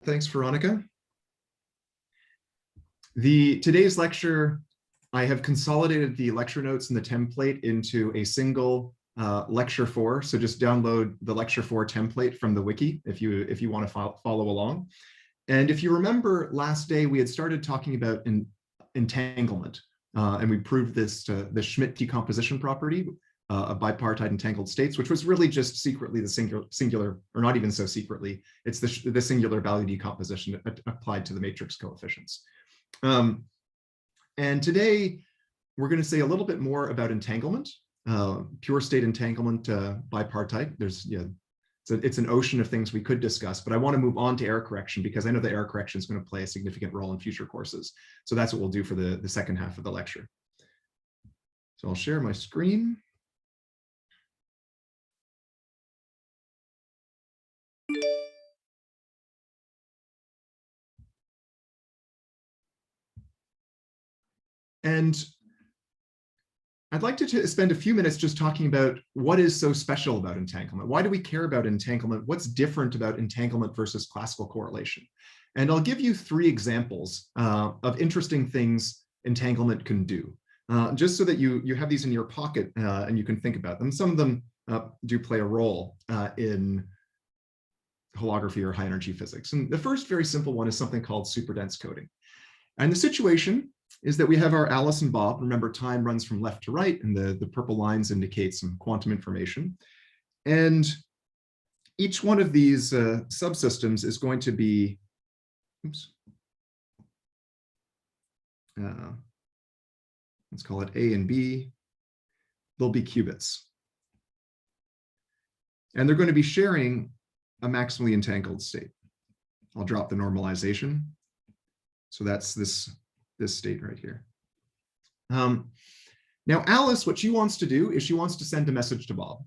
Thanks, Veronica. Today's lecture, I have consolidated the lecture notes and the template into a single lecture 4. So just download the lecture 4 template from the wiki if you want to follow along. And if you remember last day, we had started talking about entanglement, and we proved this the Schmidt decomposition property of bipartite entangled states, which was really just secretly the singular, or not even so secretly, it's the singular value decomposition applied to the matrix coefficients. And today we're going to say a little bit more about entanglement, pure state entanglement, bipartite. It's an ocean of things we could discuss, but I want to move on to error correction because I know that error correction is going to play a significant role in future courses. So that's what we'll do for the second half of the lecture. So I'll share my screen. And I'd like to spend a few minutes just talking about what is so special about entanglement. Why do we care about entanglement? What's different about entanglement versus classical correlation? And I'll give you 3 examples of interesting things entanglement can do, just so that you have these in your pocket and you can think about them. Some of them do play a role in holography or high energy physics. And the first very simple one is something called superdense coding. And the situation is that we have our Alice and Bob. Remember, time runs from left to right, and the purple lines indicate some quantum information. And each one of these subsystems is going to be, let's call it A and B. They'll be qubits. And they're going to be sharing a maximally entangled state. I'll drop the normalization. So that's this state right here. Now, Alice, what she wants to do is she wants to send a message to Bob.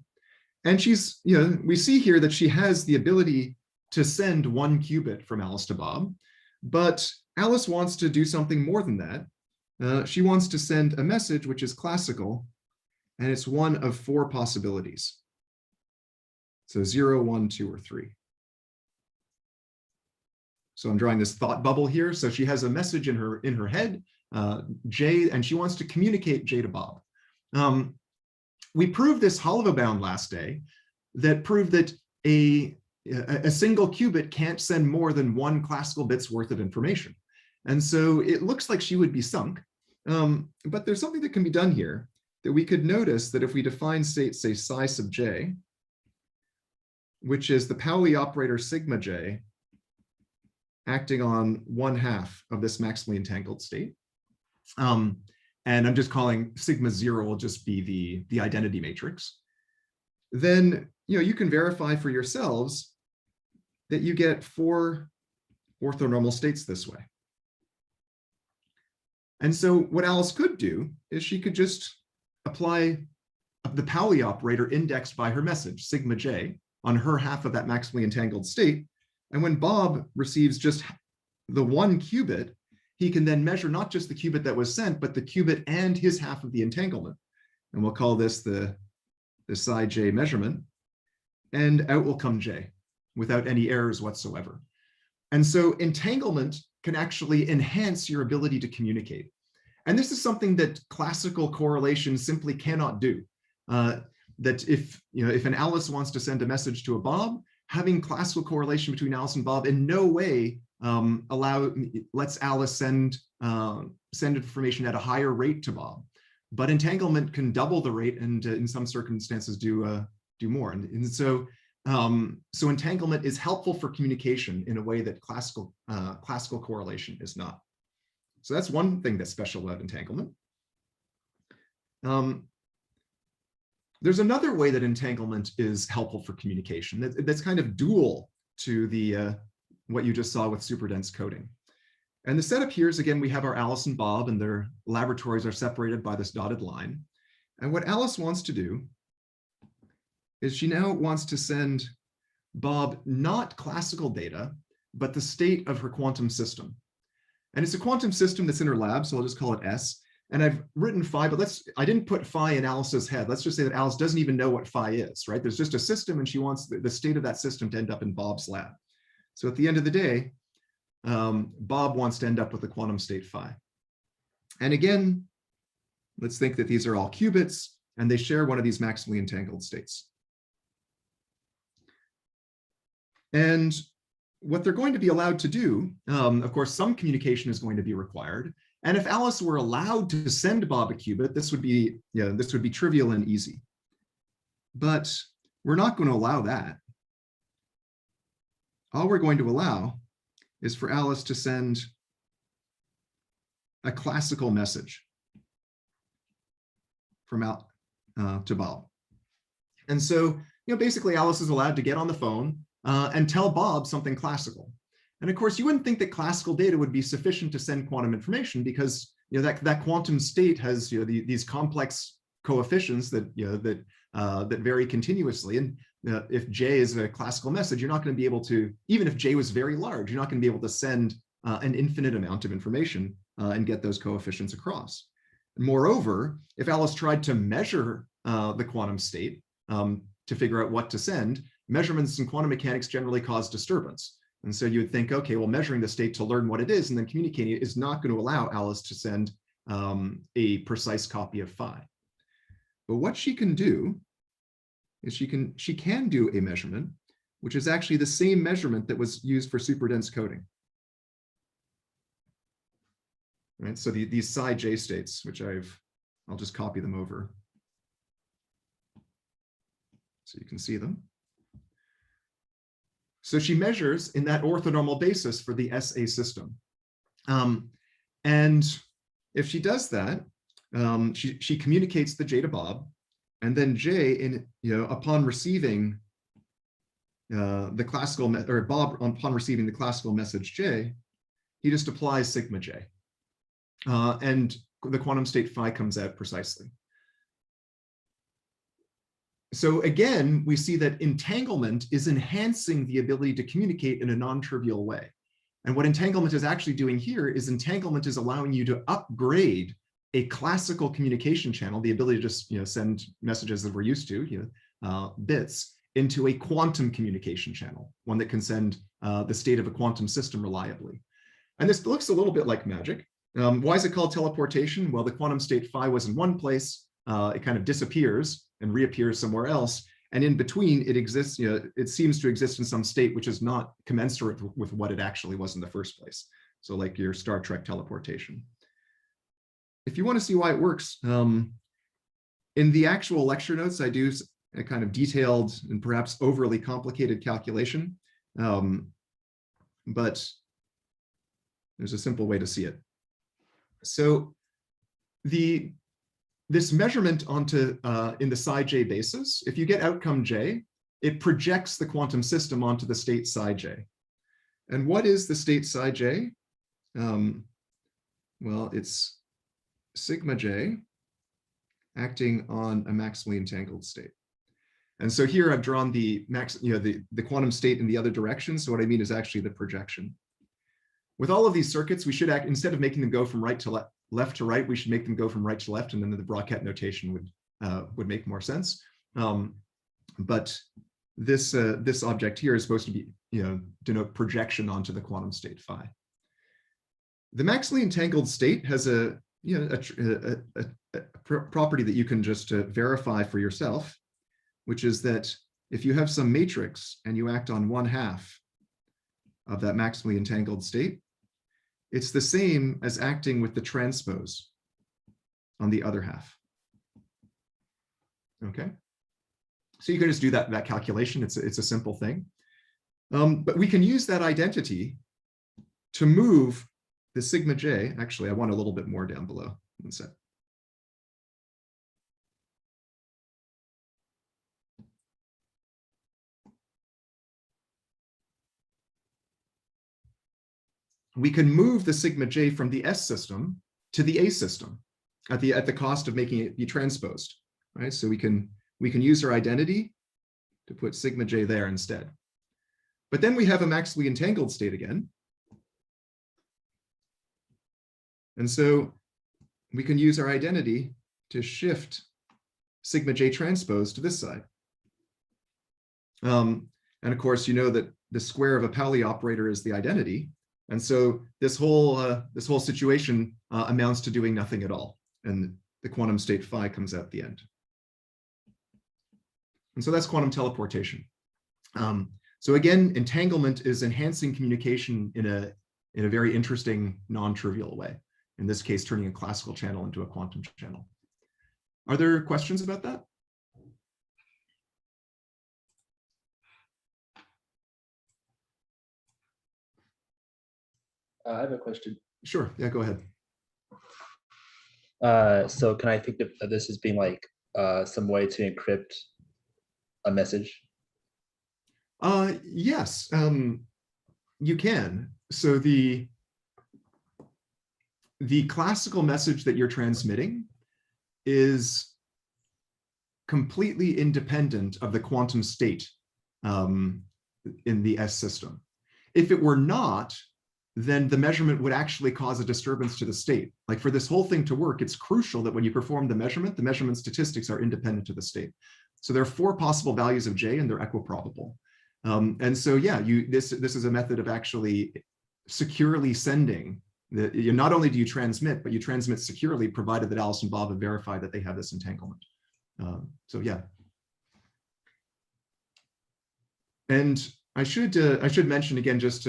And she's, we see here that she has the ability to send 1 qubit from Alice to Bob, but Alice wants to do something more than that. She wants to send a message which is classical, and it's one of 4 possibilities. So 0, 1, 2, or 3. So I'm drawing this thought bubble here. So she has a message in her head, J, and she wants to communicate J to Bob. We proved this Holovo bound last day that proved that a single qubit can't send more than 1 classical bit's worth of information. And so it looks like she would be sunk. But there's something that can be done here that we could notice that if we define state, say psi sub j, which is the Pauli operator sigma j, acting on 1/2 of this maximally entangled state. And I'm just calling sigma 0 will just be the identity matrix. Then you can verify for yourselves that you get 4 orthonormal states this way. And so what Alice could do is she could just apply the Pauli operator indexed by her message, sigma j, on her half of that maximally entangled state. And when Bob receives just the 1 qubit, he can then measure not just the qubit that was sent, but the qubit and his half of the entanglement. And we'll call this the psi j measurement. And out will come j without any errors whatsoever. And so entanglement can actually enhance your ability to communicate. And this is something that classical correlation simply cannot do. That if an Alice wants to send a message to a Bob, having classical correlation between Alice and Bob in no way lets Alice send information at a higher rate to Bob. But entanglement can double the rate and in some circumstances do more. And so entanglement is helpful for communication in a way that classical correlation is not. So that's one thing that's special about entanglement. There's another way that entanglement is helpful for communication that's kind of dual to what you just saw with superdense coding. And the setup here is, again, we have our Alice and Bob, and their laboratories are separated by this dotted line. And what Alice wants to do is she now wants to send Bob not classical data, but the state of her quantum system. And it's a quantum system that's in her lab, so I'll just call it S. And I've written phi, but I didn't put phi in Alice's head. Let's just say that Alice doesn't even know what phi is, right? There's just a system, and she wants the state of that system to end up in Bob's lab. So at the end of the day, Bob wants to end up with a quantum state phi. And again, let's think that these are all qubits and they share one of these maximally entangled states. And what they're going to be allowed to do, of course, some communication is going to be required. And if Alice were allowed to send Bob a qubit, this would be trivial and easy. But we're not going to allow that. All we're going to allow is for Alice to send a classical message from to Bob. And so, basically Alice is allowed to get on the phone and tell Bob something classical. And of course, you wouldn't think that classical data would be sufficient to send quantum information because that quantum state has these complex coefficients that that vary continuously. And if J is a classical message, you're not going to be able to, even if J was very large, you're not going to be able to send an infinite amount of information and get those coefficients across. Moreover, if Alice tried to measure the quantum state to figure out what to send, measurements in quantum mechanics generally cause disturbance. And so you would think, okay, well, measuring the state to learn what it is and then communicating it is not going to allow Alice to send a precise copy of phi. But what she can do is she can do a measurement, which is actually the same measurement that was used for superdense coding. Right, so these psi j states, which I'll just copy them over so you can see them. So she measures in that orthonormal basis for the SA system. And if she does that, she communicates the J to Bob, and then J, upon receiving the classical, or Bob, upon receiving the classical message J, he just applies sigma J. And the quantum state phi comes out precisely. So again, we see that entanglement is enhancing the ability to communicate in a non-trivial way. And what entanglement is actually doing here is entanglement is allowing you to upgrade a classical communication channel, the ability to just send messages that we're used to, bits, into a quantum communication channel, one that can send the state of a quantum system reliably. And this looks a little bit like magic. Why is it called teleportation? Well, the quantum state phi was in one place, it kind of disappears and reappears somewhere else. And in between, it exists, it seems to exist in some state which is not commensurate with what it actually was in the first place. So like your Star Trek teleportation. If you want to see why it works, in the actual lecture notes, I do a kind of detailed and perhaps overly complicated calculation, but there's a simple way to see it. So this measurement onto in the psi j basis, if you get outcome j, it projects the quantum system onto the state psi j. And what is the state psi j? Well, it's sigma j acting on a maximally entangled state. And so here I've drawn the the quantum state in the other direction. So what I mean is actually the projection. With all of these circuits, we should act, instead of making them go from right to left to right, we should make them go from right to left, and then the Brockett notation would make more sense. But this object here is supposed to be denote projection onto the quantum state phi. The maximally entangled state has a property that you can just verify for yourself, which is that if you have some matrix and you act on one half of that maximally entangled state, it's the same as acting with the transpose on the other half. Okay, so you can just do that calculation. It's a simple thing, but we can use that identity to move the sigma j. Actually, I want a little bit more down below. One sec. We can move the sigma j from the S system to the A system at the cost of making it be transposed, right? So we can use our identity to put sigma j there instead. But then we have a maximally entangled state again. And so we can use our identity to shift sigma j transpose to this side. And of course, you know that the square of a Pauli operator is the identity. And so this whole situation amounts to doing nothing at all. And the quantum state phi comes out the end. And so that's quantum teleportation. So again, entanglement is enhancing communication in a very interesting, non-trivial way. In this case, turning a classical channel into a quantum channel. Are there questions about that? I have a question. Sure, yeah, go ahead. So can I think of this as being like some way to encrypt a message? Yes, you can. So the classical message that you're transmitting is completely independent of the quantum state in the S system. If it were not, then the measurement would actually cause a disturbance to the state. Like for this whole thing to work, it's crucial that when you perform the measurement statistics are independent of the state. So there are 4 possible values of J and they're equiprobable. And so, yeah, this is a method of actually securely sending. Not only do you transmit, but you transmit securely, provided that Alice and Bob have verified that they have this entanglement. So yeah. And I should mention again, just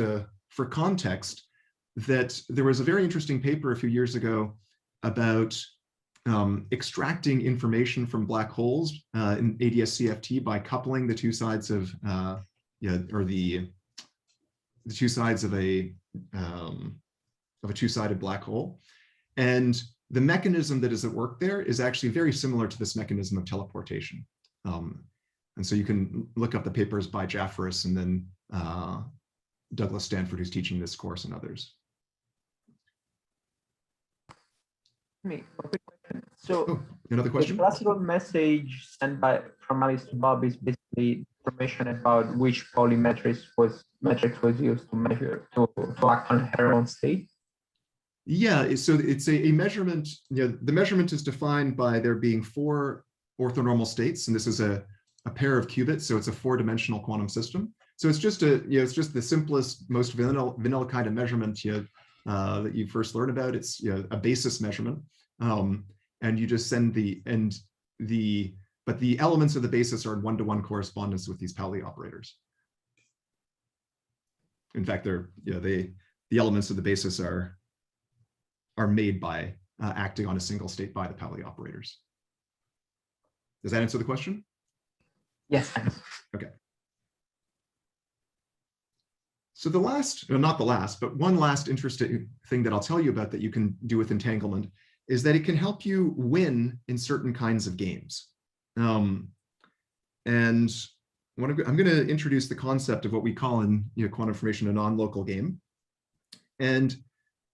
for context, that there was a very interesting paper a few years ago about extracting information from black holes in ADS-CFT by coupling the two sides of the two sides of a two-sided black hole. And the mechanism that is at work there is actually very similar to this mechanism of teleportation. And so you can look up the papers by Jafferis and then Douglas Stanford, who's teaching this course, and others. Me, a quick question. So another question? The classical message sent from Alice to Bob is basically information about which Pauli matrix was used to measure to act on her own state. Yeah, so it's a measurement. The measurement is defined by there being 4 orthonormal states, and this is a pair of qubits, so it's a 4-dimensional quantum system. So it's just it's just the simplest, most vanilla kind of measurement that you first learn about. It's a basis measurement, and you just send but the elements of the basis are in 1-to-1 correspondence with these Pauli operators. In fact, the elements of the basis are made by acting on a single state by the Pauli operators. Does that answer the question? Yes, thanks. Okay. So not the last, but one last interesting thing that I'll tell you about that you can do with entanglement is that it can help you win in certain kinds of games. And I'm going to introduce the concept of what we call in quantum information a non-local game. And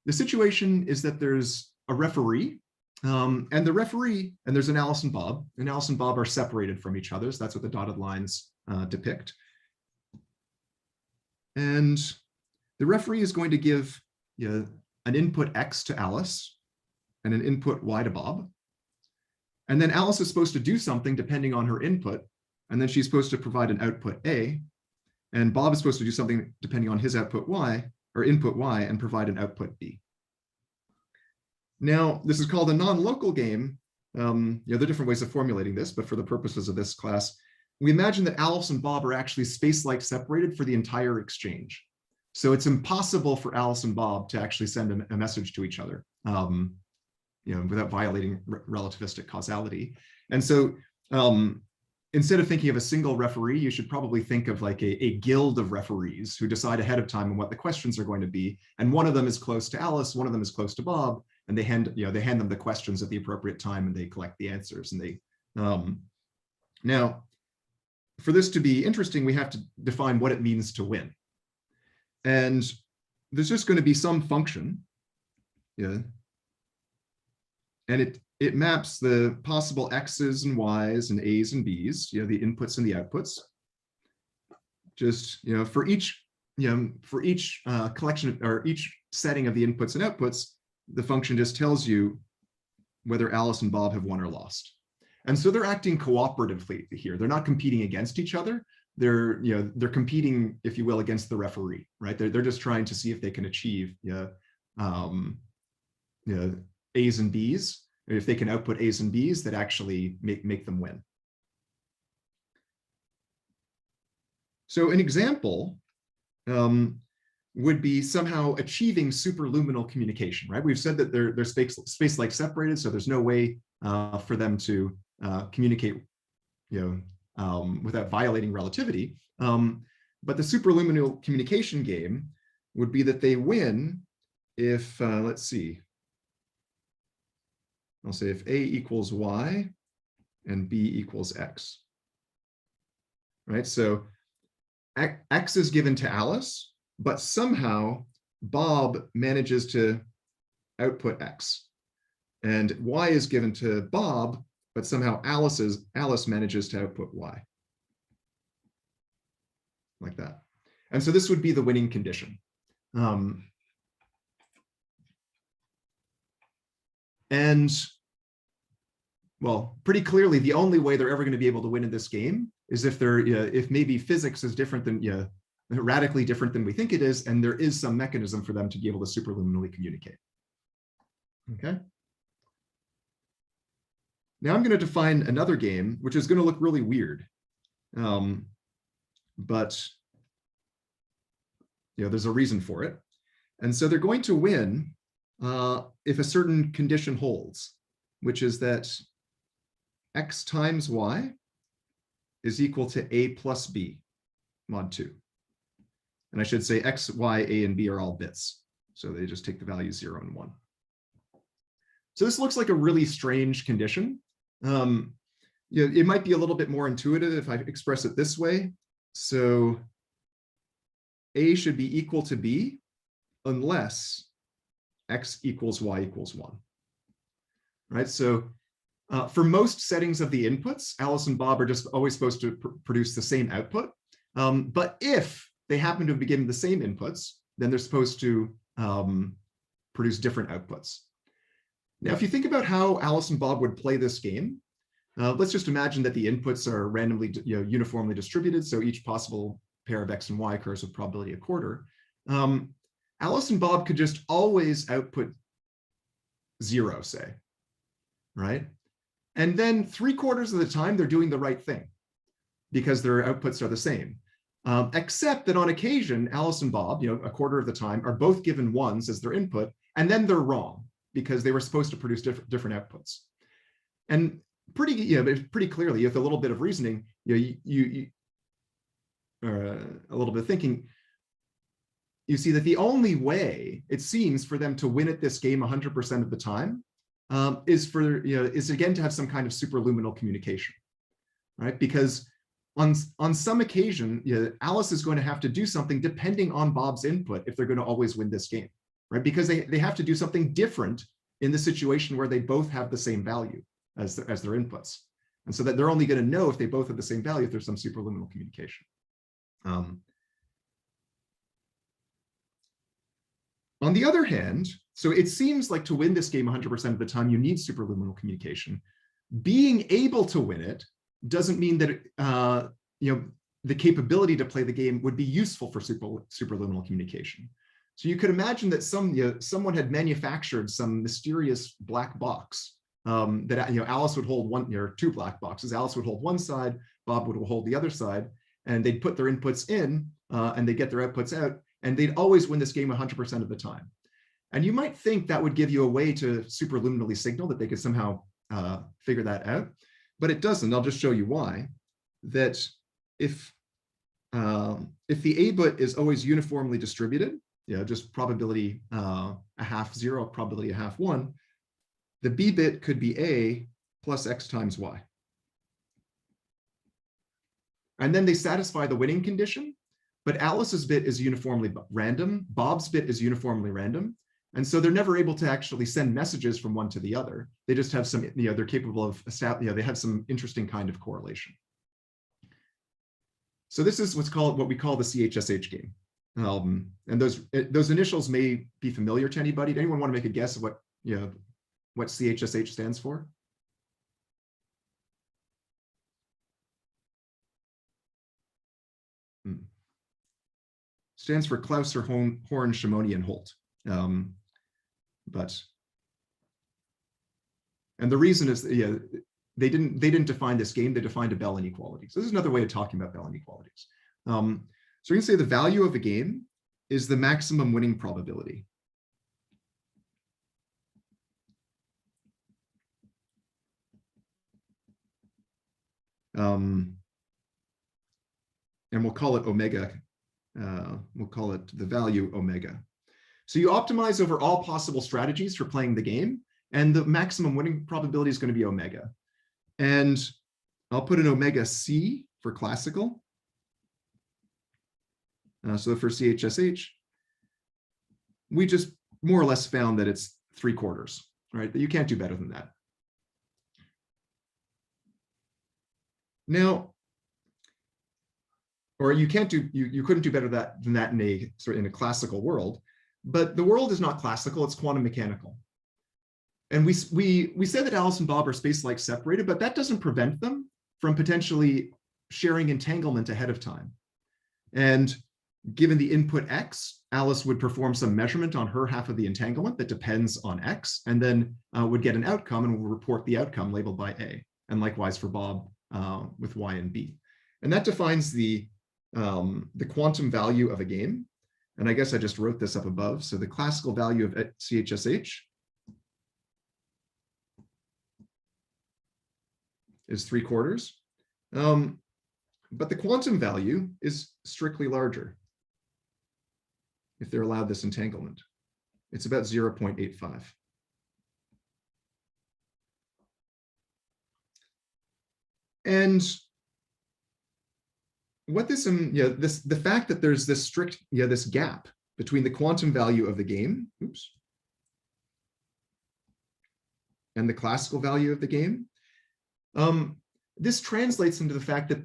the situation is that there's a referee, and there's an Alice and Bob, and Alice and Bob are separated from each other. So that's what the dotted lines depict. And the referee is going to give an input X to Alice and an input Y to Bob. And then Alice is supposed to do something depending on her input. And then she's supposed to provide an output A. And Bob is supposed to do something depending on his output Y, or input Y, and provide an output B. Now, this is called a non-local game. There are different ways of formulating this, but for the purposes of this class, we imagine that Alice and Bob are actually space-like separated for the entire exchange. So it's impossible for Alice and Bob to actually send a message to each other, without violating relativistic causality. And so instead of thinking of a single referee, you should probably think of like a guild of referees who decide ahead of time on what the questions are going to be. And one of them is close to Alice, one of them is close to Bob, and they hand them the questions at the appropriate time, and they collect the answers. And now, for this to be interesting, we have to define what it means to win. And there's just going to be some function, and it maps the possible X's and Y's and A's and B's, the inputs and the outputs. Just for each collection or each setting of the inputs and outputs, the function just tells you whether Alice and Bob have won or lost. And so they're acting cooperatively here. They're not competing against each other, they're competing, if you will, against the referee, right? They're just trying to see if they can achieve A's and B's, or if they can output A's and B's that actually make them win. So an example would be somehow achieving superluminal communication, right? We've said that they're space-like separated, so there's no way for them to communicate, without violating relativity. But the superluminal communication game would be that they win if, let's see, I'll say if A equals Y and B equals X, right? So X is given to Alice, but somehow Bob manages to output X. And Y is given to Bob, but somehow Alice manages to output Y. Like that. And so this would be the winning condition. And well, pretty clearly, the only way they're ever going to be able to win in this game is if if maybe physics is different than, radically different than we think it is, and there is some mechanism for them to be able to superluminally communicate. Okay. Now I'm going to define another game, which is going to look really weird. But there's a reason for it. And so they're going to win if a certain condition holds, which is that X times Y is equal to A plus B mod 2. And I should say X, Y, A, and B are all bits. So they just take the values 0 and 1. So this looks like a really strange condition. It might be a little bit more intuitive if I express it this way. So A should be equal to B unless X equals Y equals 1. Right? So for most settings of the inputs, Alice and Bob are just always supposed to produce the same output. But if they happen to be given the same inputs, then they're supposed to produce different outputs. Now, if you think about how Alice and Bob would play this game, let's just imagine that the inputs are randomly, uniformly distributed. So each possible pair of X and Y occurs with probability 1/4. Alice and Bob could just always output 0, say, right? And then 3/4 of the time, they're doing the right thing because their outputs are the same. Except that on occasion, Alice and Bob, 1/4 of the time, are both given 1s as their input, and then they're wrong because they were supposed to produce different outputs. And pretty clearly, with a little bit of reasoning, a little bit of thinking, you see that the only way it seems for them to win at this game 100% of the time is again to have some kind of superluminal communication, right? Because on some occasion, Alice is going to have to do something depending on Bob's input if they're going to always win this game, right? Because they have to do something different in the situation where they both have the same value as their inputs. And so that they're only going to know if they both have the same value if there's some superluminal communication. On the other hand, so it seems like to win this game 100% of the time, you need superluminal communication. Being able to win it doesn't mean that the capability to play the game would be useful for superluminal communication. So you could imagine that someone had manufactured some mysterious black box that Alice would hold one, two black boxes. Alice would hold one side, Bob would hold the other side, and they'd put their inputs in and they'd get their outputs out, and they'd always win this game 100% of the time. And you might think that would give you a way to superluminally signal that they could somehow figure that out, but it doesn't. I'll just show you why. That if the A bit is always uniformly distributed, just probability 1/2 0, probability 1/2 1, the B bit could be A plus X times Y. And then they satisfy the winning condition, but Alice's bit is uniformly random, Bob's bit is uniformly random. And so they're never able to actually send messages from one to the other. They just have some, they're capable of, they have some interesting kind of correlation. So this is what we call the CHSH game. And those initials may be familiar to anybody. Anyone want to make a guess of what CHSH stands for? stands for Clauser, Horn, Shimoni, and Holt. And the reason is, yeah, they didn't define this game, they defined a Bell inequality. So this is another way of talking about Bell inequalities. So we can say the value of a game is the maximum winning probability. And we'll call it omega. We'll call it the value omega. So you optimize over all possible strategies for playing the game, and the maximum winning probability is going to be omega. And I'll put an omega C for classical. So for CHSH, we just more or less found that it's 3/4, right? That you can't do better than that. Now, or you can't do, you couldn't do better than that in a classical world, but the world is not classical, it's quantum mechanical. And we said that Alice and Bob are space-like separated, but that doesn't prevent them from potentially sharing entanglement ahead of time. And given the input X, Alice would perform some measurement on her half of the entanglement that depends on X, and then would get an outcome and will report the outcome labeled by A. And likewise for Bob with Y and B. And that defines the quantum value of a game. And I guess I just wrote this up above. So the classical value of CHSH is 3/4. But the quantum value is strictly larger if they're allowed this entanglement. It's about 0.85. And what this, the fact that there's this strict, this gap between the quantum value of the game, and the classical value of the game, this translates into the fact that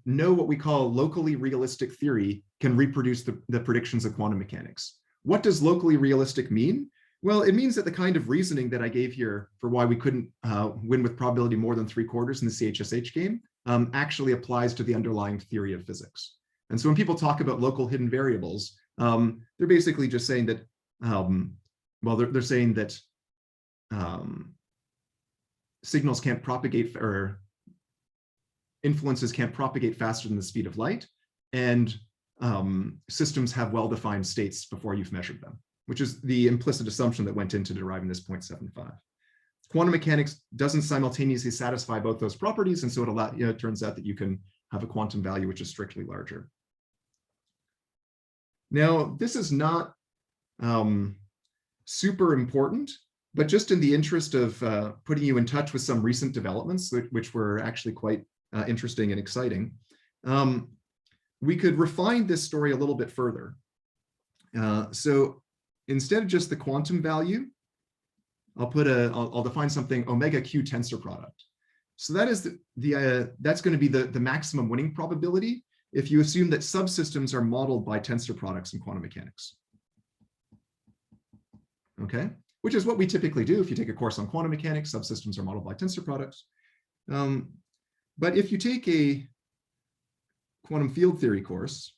no what we call locally realistic theory can reproduce the predictions of quantum mechanics. What does locally realistic mean? Well, it means that the kind of reasoning that I gave here for why we couldn't win with probability more than 3/4 in the CHSH game actually applies to the underlying theory of physics. And so when people talk about local hidden variables, they're basically just saying that, well, they're saying that signals can't propagate, or influences can't propagate faster than the speed of light, and systems have well-defined states before you've measured them, which is the implicit assumption that went into deriving this 0.75. Quantum mechanics doesn't simultaneously satisfy both those properties, and so it turns out that you can have a quantum value which is strictly larger. Now, this is not super important, but just in the interest of putting you in touch with some recent developments, which were actually quite interesting and exciting, we could refine this story a little bit further. So instead of just the quantum value, I'll define something omega Q tensor product. So that is that's going to be the maximum winning probability if you assume that subsystems are modeled by tensor products in quantum mechanics. Okay, which is what we typically do if you take a course on quantum mechanics. Subsystems are modeled by tensor products. But if you take a quantum field theory course,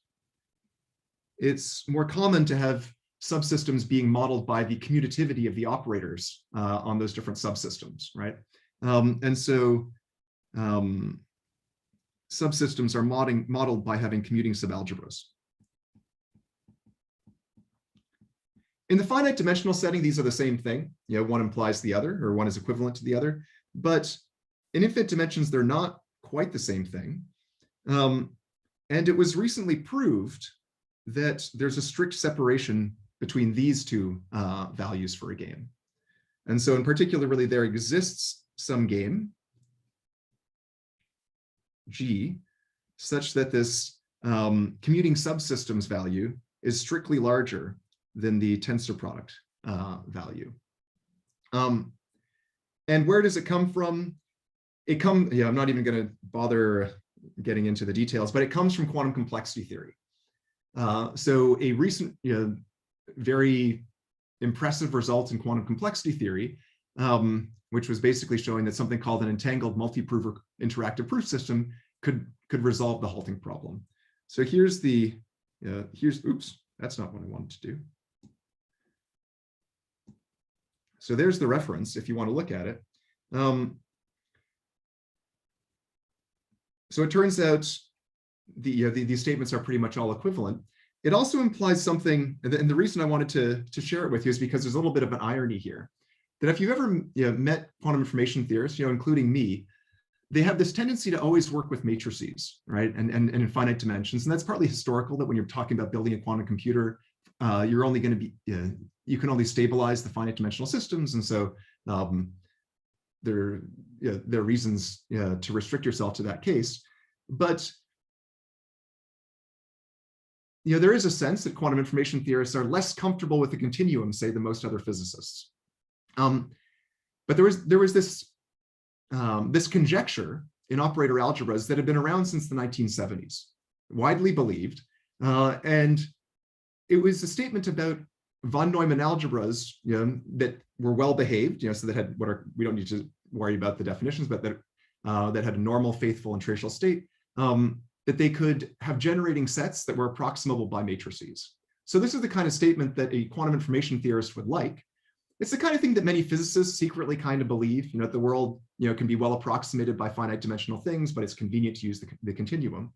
it's more common to have subsystems being modeled by the commutativity of the operators on those different subsystems, right? And so subsystems are modeled by having commuting subalgebras. In the finite dimensional setting, these are the same thing. One implies the other, or one is equivalent to the other. But in infinite dimensions, they're not quite the same thing. And it was recently proved that there's a strict separation between these two values for a game. And so in particular, really, there exists some game, G, such that this commuting subsystems value is strictly larger than the tensor product value. And where does it come from? I'm not even going to bother getting into the details, but it comes from quantum complexity theory. So a recent, very impressive result in quantum complexity theory, which was basically showing that something called an entangled multi-prover interactive proof system could resolve the halting problem. So here's the oops, that's not what I wanted to do. So there's the reference if you want to look at it. So it turns out these statements are pretty much all equivalent. It also implies something, and the reason I wanted to share it with you is because there's a little bit of an irony here, that if you've ever met quantum information theorists, including me, they have this tendency to always work with matrices, right? And in finite dimensions. And that's partly historical, that when you're talking about building a quantum computer, you're only going to be, you can only stabilize the finite dimensional systems. And so there are reasons to restrict yourself to that case. But there is a sense that quantum information theorists are less comfortable with the continuum, say, than most other physicists. But there was this conjecture in operator algebras that had been around since the 1970s, widely believed, and it was a statement about von Neumann algebras, that were well behaved, so that had we don't need to worry about the definitions, but that had a normal, faithful, and tracial state, that they could have generating sets that were approximable by matrices. So this is the kind of statement that a quantum information theorist would like. It's the kind of thing that many physicists secretly kind of believe, that the world, can be well approximated by finite dimensional things, but it's convenient to use the continuum.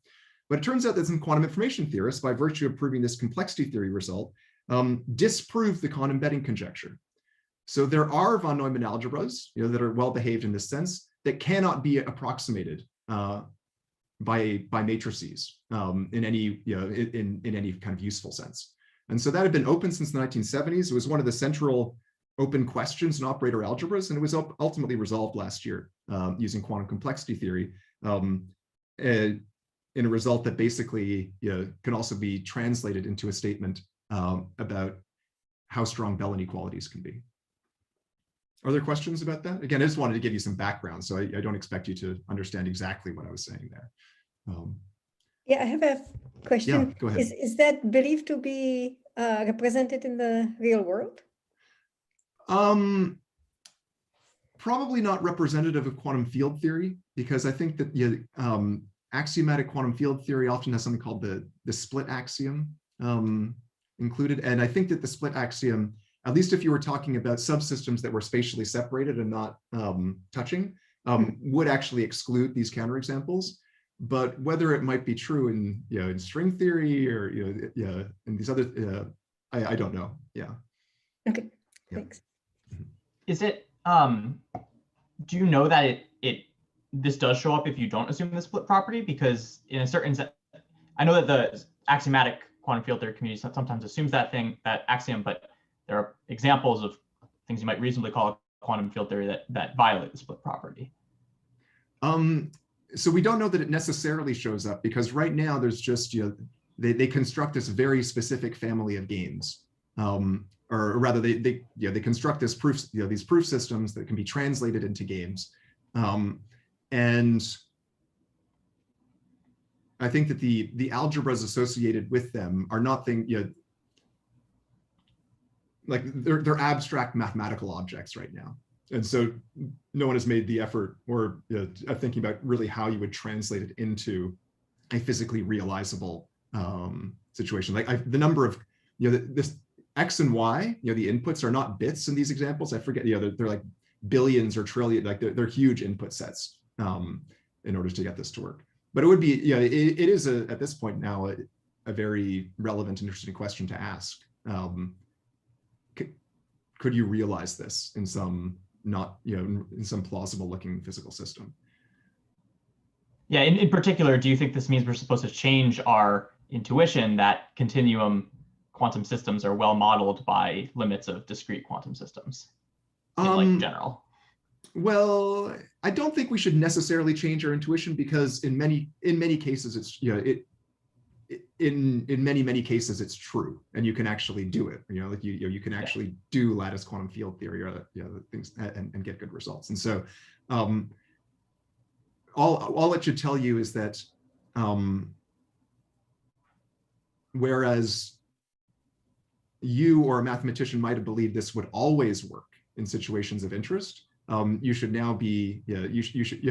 But it turns out that some quantum information theorists, by virtue of proving this complexity theory result, disprove the Kahn embedding conjecture. So there are von Neumann algebras, that are well behaved in this sense, that cannot be approximated by matrices in any in any kind of useful sense. And so that had been open since the 1970s. It was one of the central open questions in operator algebras, and it was ultimately resolved last year using quantum complexity theory, in a result that basically can also be translated into a statement about how strong Bell inequalities can be. Are there questions about that? Again, I just wanted to give you some background, so I don't expect you to understand exactly what I was saying there. Yeah, I have a question. Yeah, go ahead. Is that believed to be represented in the real world? Probably not representative of quantum field theory, because I think that axiomatic quantum field theory often has something called the split axiom included. And I think that the split axiom, at least if you were talking about subsystems that were spatially separated and not touching, would actually exclude these counterexamples. But whether it might be true in in string theory or in these other, I don't know. Yeah. Okay. Yeah. Thanks. Is it? Do you know that this does show up if you don't assume the split property? Because in a certain sense, I know that the axiomatic quantum field theory community sometimes assumes that axiom, but there are examples of things you might reasonably call quantum field theory that violate the split property. So we don't know that it necessarily shows up, because right now there's just they construct this very specific family of games, or rather they construct this proof these proof systems that can be translated into games, and I think that the algebras associated with them are not like they're abstract mathematical objects right now. And so no one has made the effort or thinking about really how you would translate it into a physically realizable situation. Like the number of, this X and Y, the inputs are not bits in these examples. I forget, they're like billions or trillion, like they're huge input sets in order to get this to work. But it would be, it is at this point now a very relevant, interesting question to ask. Could you realize this in some in some plausible looking physical system? Yeah, in particular, do you think this means we're supposed to change our intuition that continuum quantum systems are well modeled by limits of discrete quantum systems in general? Well, I don't think we should necessarily change our intuition, because in many cases it's in many cases it's true, and you can actually do it. Like you can actually do lattice quantum field theory or things and get good results. And so all it should tell you is that whereas you or a mathematician might have believed this would always work in situations of interest, you should now be you should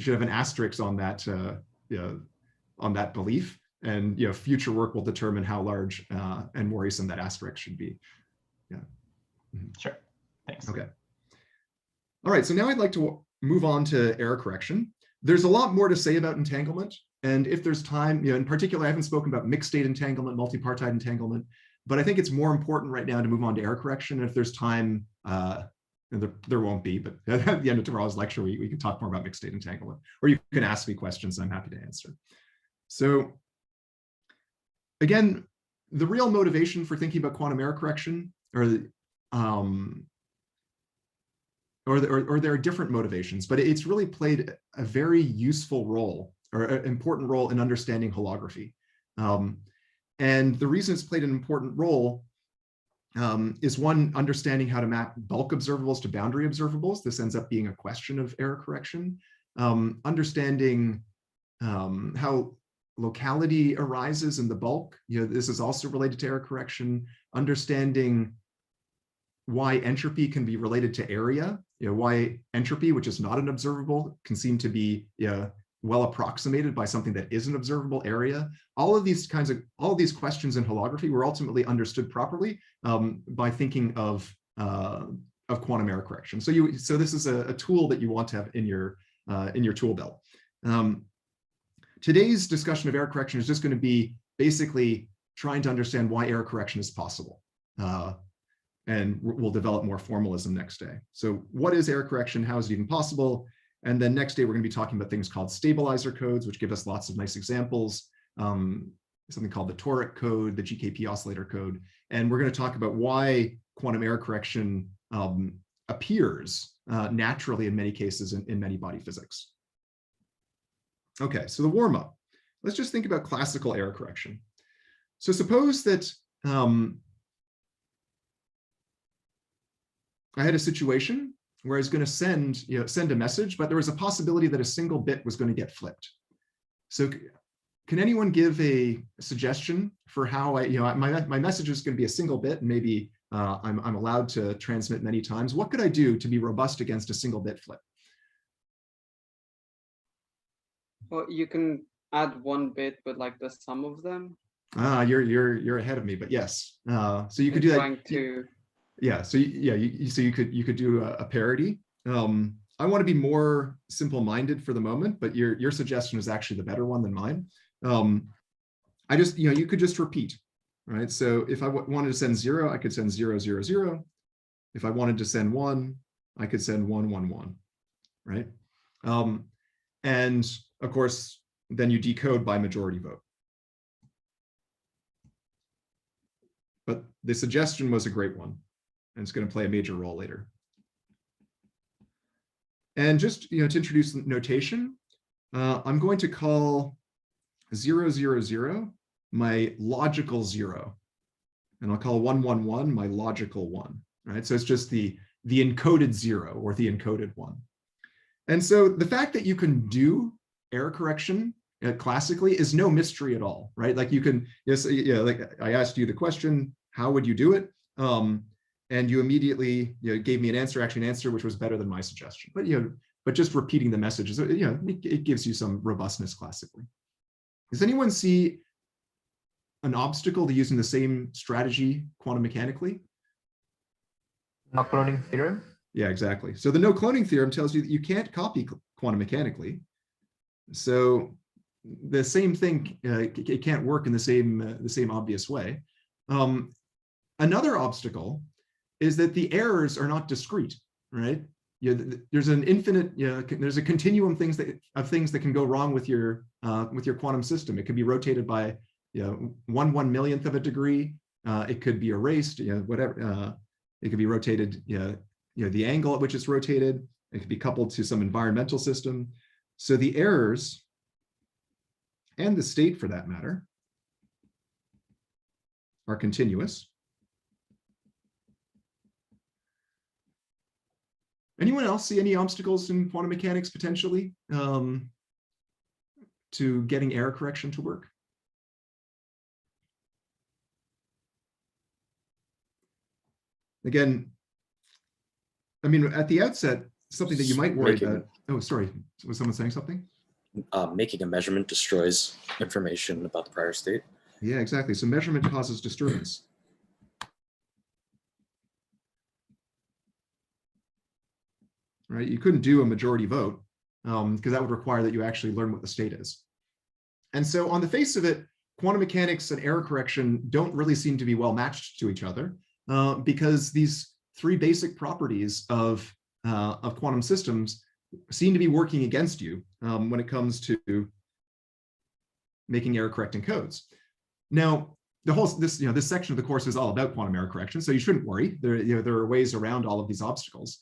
have an asterisk on that belief, And future work will determine how large and worrisome that asterisk should be. Yeah. Sure. Thanks. Okay. All right. So now I'd like to move on to error correction. There's a lot more to say about entanglement. And if there's time, in particular, I haven't spoken about mixed state entanglement, multipartite entanglement, but I think it's more important right now to move on to error correction. And if there's time, there won't be, but at the end of tomorrow's lecture, we can talk more about mixed state entanglement, or you can ask me questions. I'm happy to answer. So again, the real motivation for thinking about quantum error correction, or there are different motivations, but it's really played a very useful role, or an important role in understanding holography. And the reason it's played an important role is one, understanding how to map bulk observables to boundary observables. This ends up being a question of error correction. Understanding how locality arises in the bulk. This is also related to error correction. Understanding why entropy can be related to area. Why entropy, which is not an observable, can seem to be well approximated by something that is an observable area. All of these questions in holography were ultimately understood properly by thinking of quantum error correction. So this is a tool that you want to have in your tool belt. Today's discussion of error correction is just going to be basically trying to understand why error correction is possible. And we'll develop more formalism next day. So what is error correction? How is it even possible? And then next day, we're going to be talking about things called stabilizer codes, which give us lots of nice examples. Something called the toric code, the GKP oscillator code. And we're going to talk about why quantum error correction appears naturally in many cases in many body physics. Okay, so the warm-up. Let's just think about classical error correction. So suppose that I had a situation where I was going to send a message, but there was a possibility that a single bit was going to get flipped. So can anyone give a suggestion for how my message is going to be a single bit, and maybe I'm allowed to transmit many times? What could I do to be robust against a single bit flip? Well, you can add one bit with like the sum of them. You're ahead of me, but yes. So you could do that. Trying to. Yeah. So you could do a parity. I want to be more simple-minded for the moment, but your suggestion is actually the better one than mine. I just you could just repeat, right? So if I wanted to send 0, I could send 0, 0, 0. If I wanted to send 1, I could send 1, 1, 1, right? And of course, then you decode by majority vote. But the suggestion was a great one, and it's going to play a major role later. And just to introduce notation, I'm going to call 0, 0, 0 my logical 0, and I'll call 1, 1, 1 my logical 1. Right? So it's just the encoded 0 or the encoded 1. And so the fact that you can do error correction classically is no mystery at all, right? Like you can, like I asked you the question, how would you do it? And you immediately gave me an answer which was better than my suggestion. But just repeating the messages, it gives you some robustness classically. Does anyone see an obstacle to using the same strategy quantum mechanically? No cloning theorem? Yeah, exactly. So the no cloning theorem tells you that you can't copy quantum mechanically. So the same thing, it can't work in the same obvious way. Another obstacle is that the errors are not discrete, right? There's an infinite, there's a continuum of things that can go wrong with your quantum system. It can be rotated by 1/1,000,000th of a degree. It could be erased, whatever. It could be rotated, the angle at which it's rotated. It could be coupled to some environmental system. So the errors, and the state for that matter, are continuous. Anyone else see any obstacles in quantum mechanics potentially to getting error correction to work? Again, I mean, at the outset, something that you might worry about. Oh, sorry, was someone saying something? making a measurement destroys information about the prior state. Yeah, exactly. So measurement causes disturbance. Right? You couldn't do a majority vote because that would require that you actually learn what the state is. And so on the face of it, quantum mechanics and error correction don't really seem to be well matched to each other because these three basic properties of quantum systems seem to be working against you when it comes to making error correcting codes. Now, this section of the course is all about quantum error correction, so you shouldn't worry. There are ways around all of these obstacles.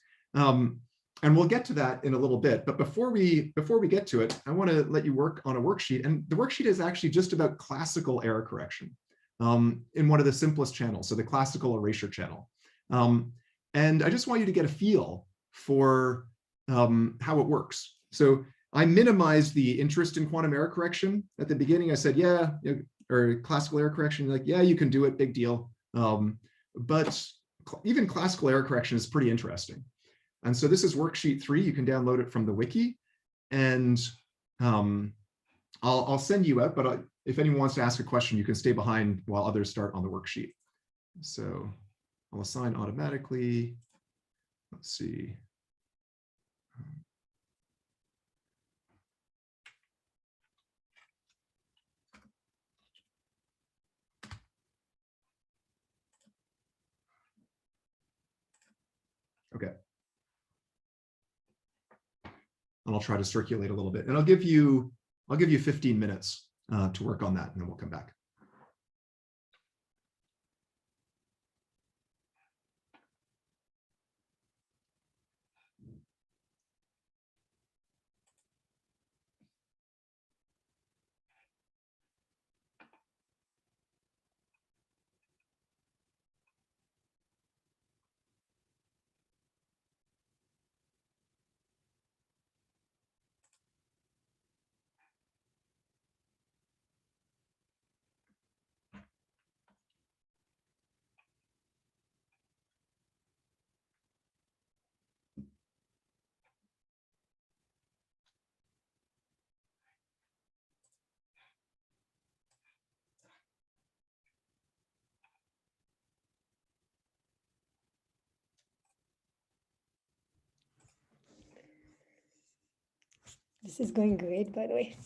And we'll get to that in a little bit. But before we get to it, I want to let you work on a worksheet. And the worksheet is actually just about classical error correction in one of the simplest channels, so the classical erasure channel. And I just want you to get a feel for how it works. So I minimized the interest in quantum error correction. At the beginning, I said, yeah, or classical error correction, like, yeah, you can do it, big deal. But even classical error correction is pretty interesting. And so this is worksheet 3. You can download it from the wiki. And I'll send you out, but if anyone wants to ask a question, you can stay behind while others start on the worksheet. So I'll assign automatically. Let's see. Okay. And I'll try to circulate a little bit, and I'll give you 15 minutes to work on that, and then we'll come back. This is going great, by the way.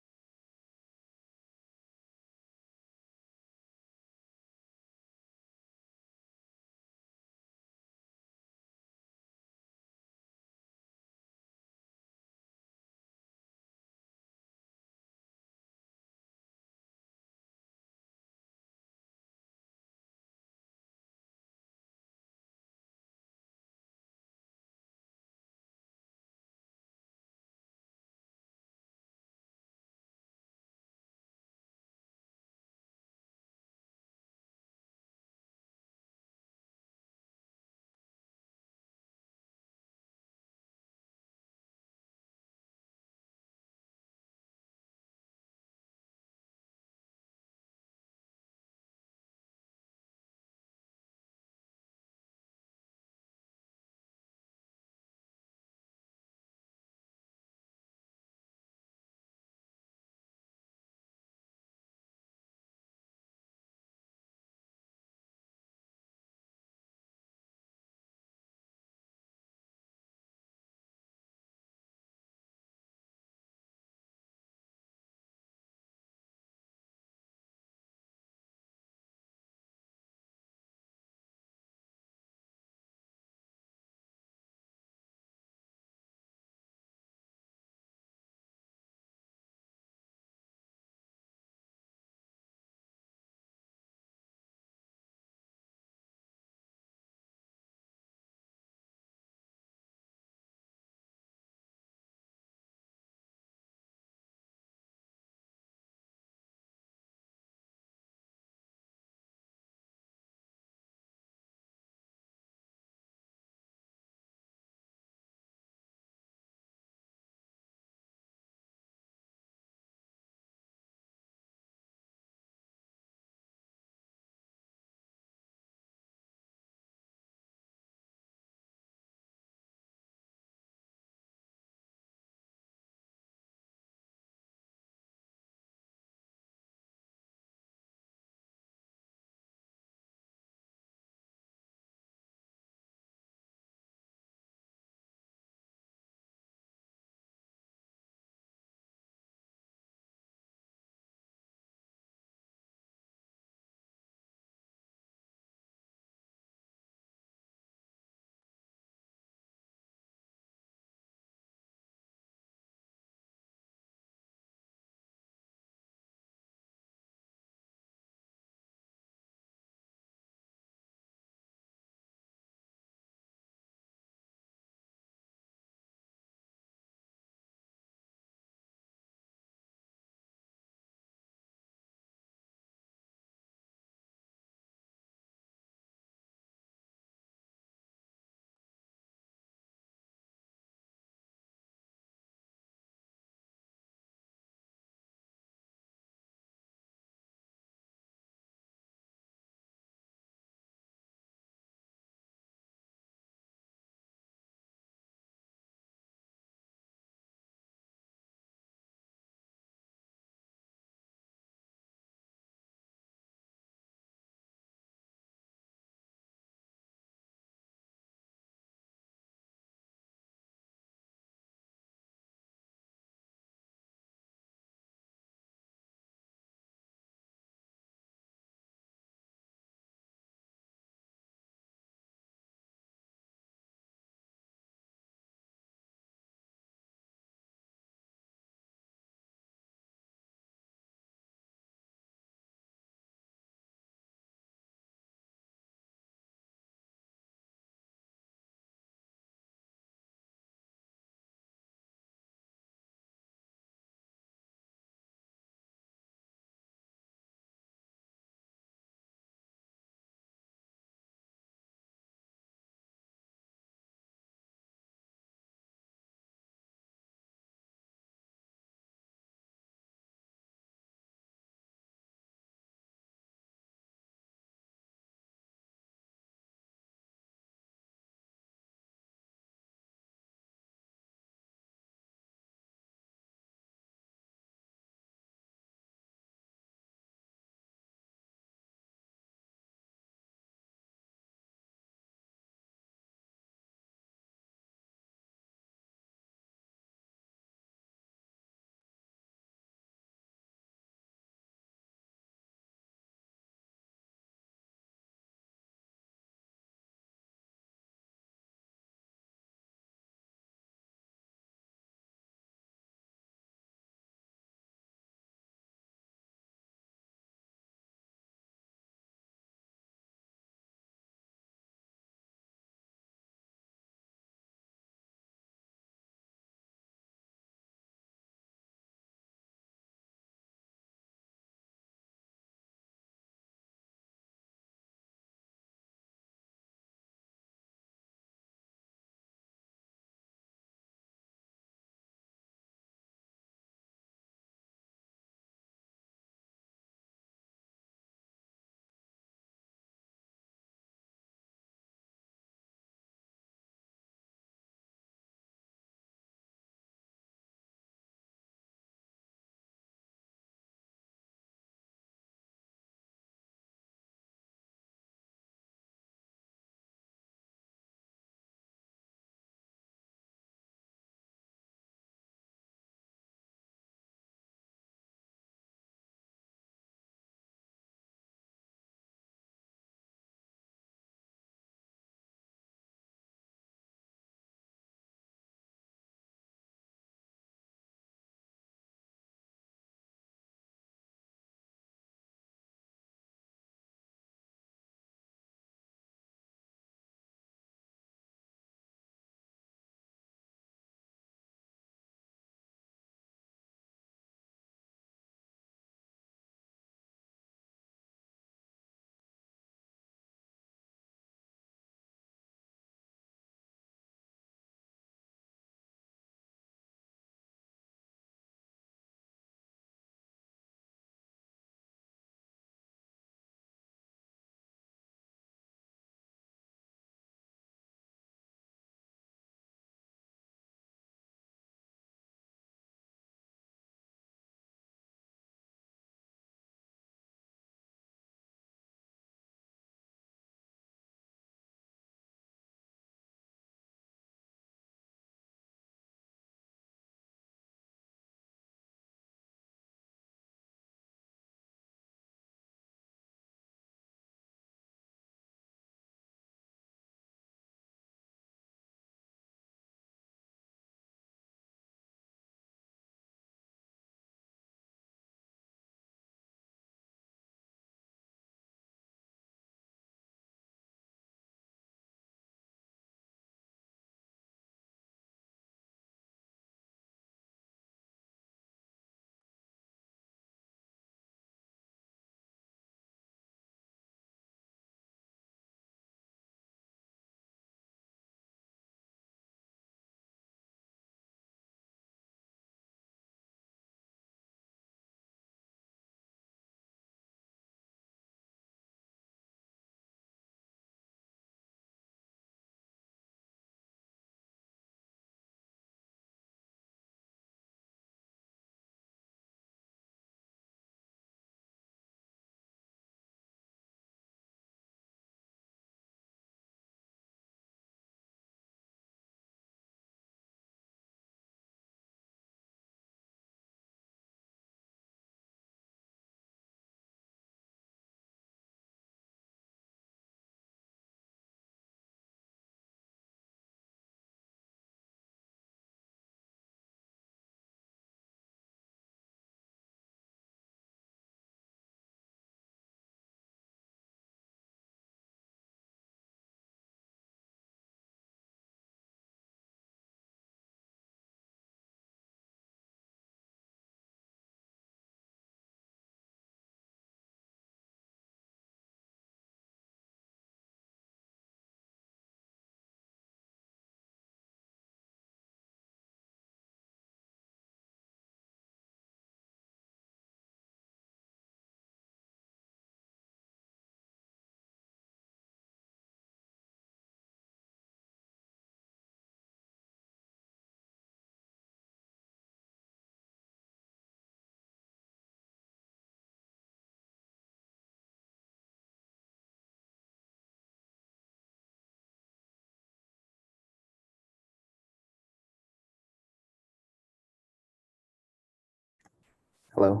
Hello.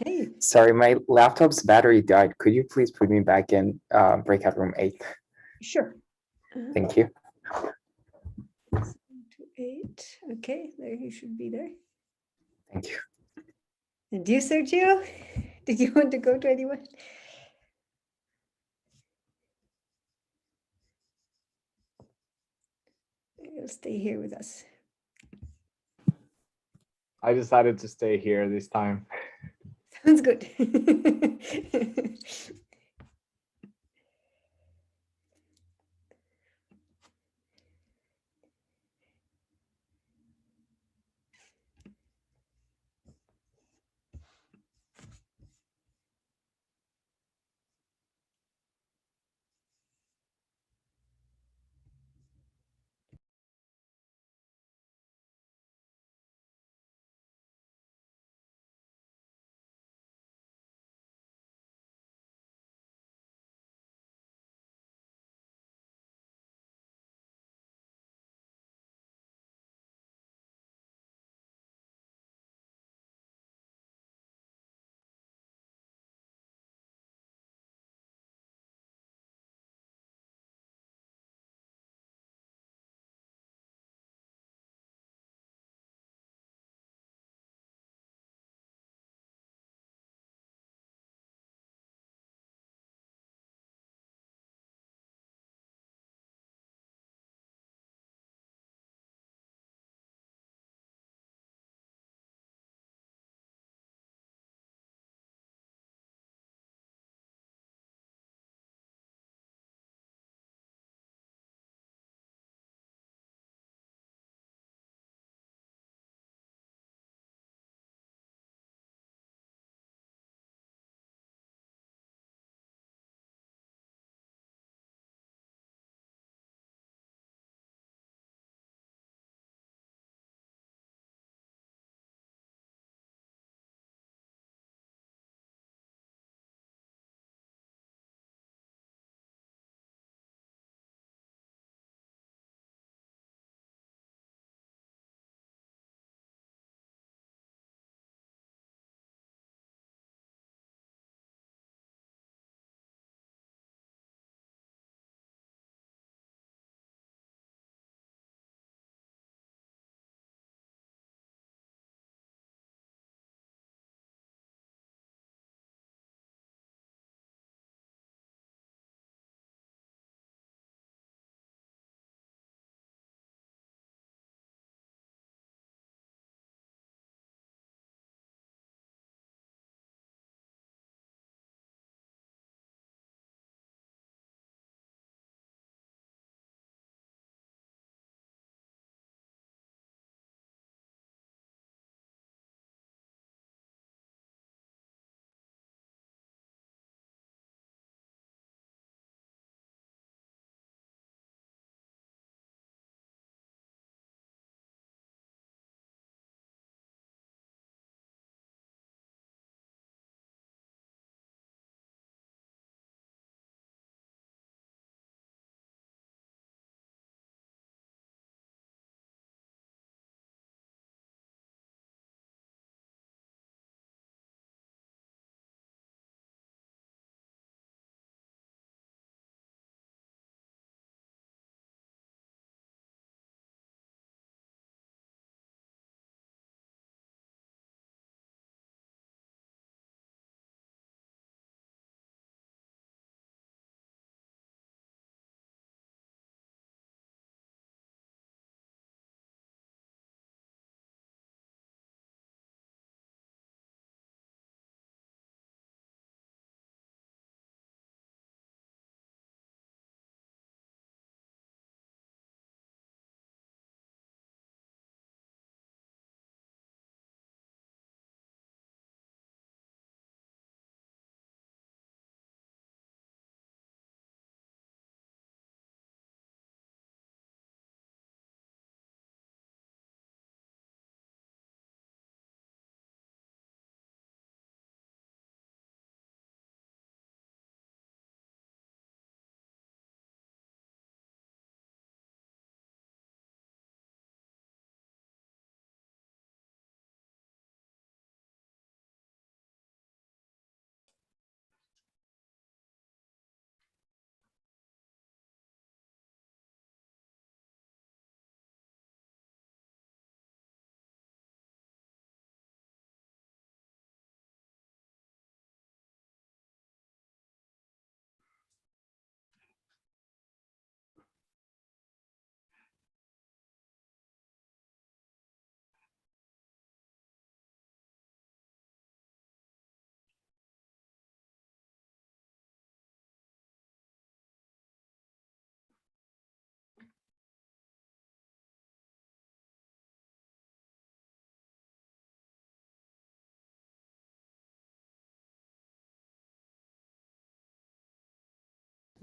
Hey, Sorry, my laptop's battery died. Could you please put me back in breakout room 8? sure. Thank you. 7 to 8. Okay, there you should be there. Thank you. And you, Sergio, did you want to go to anyone? You'll stay here with us. I decided to stay here this time. Sounds good.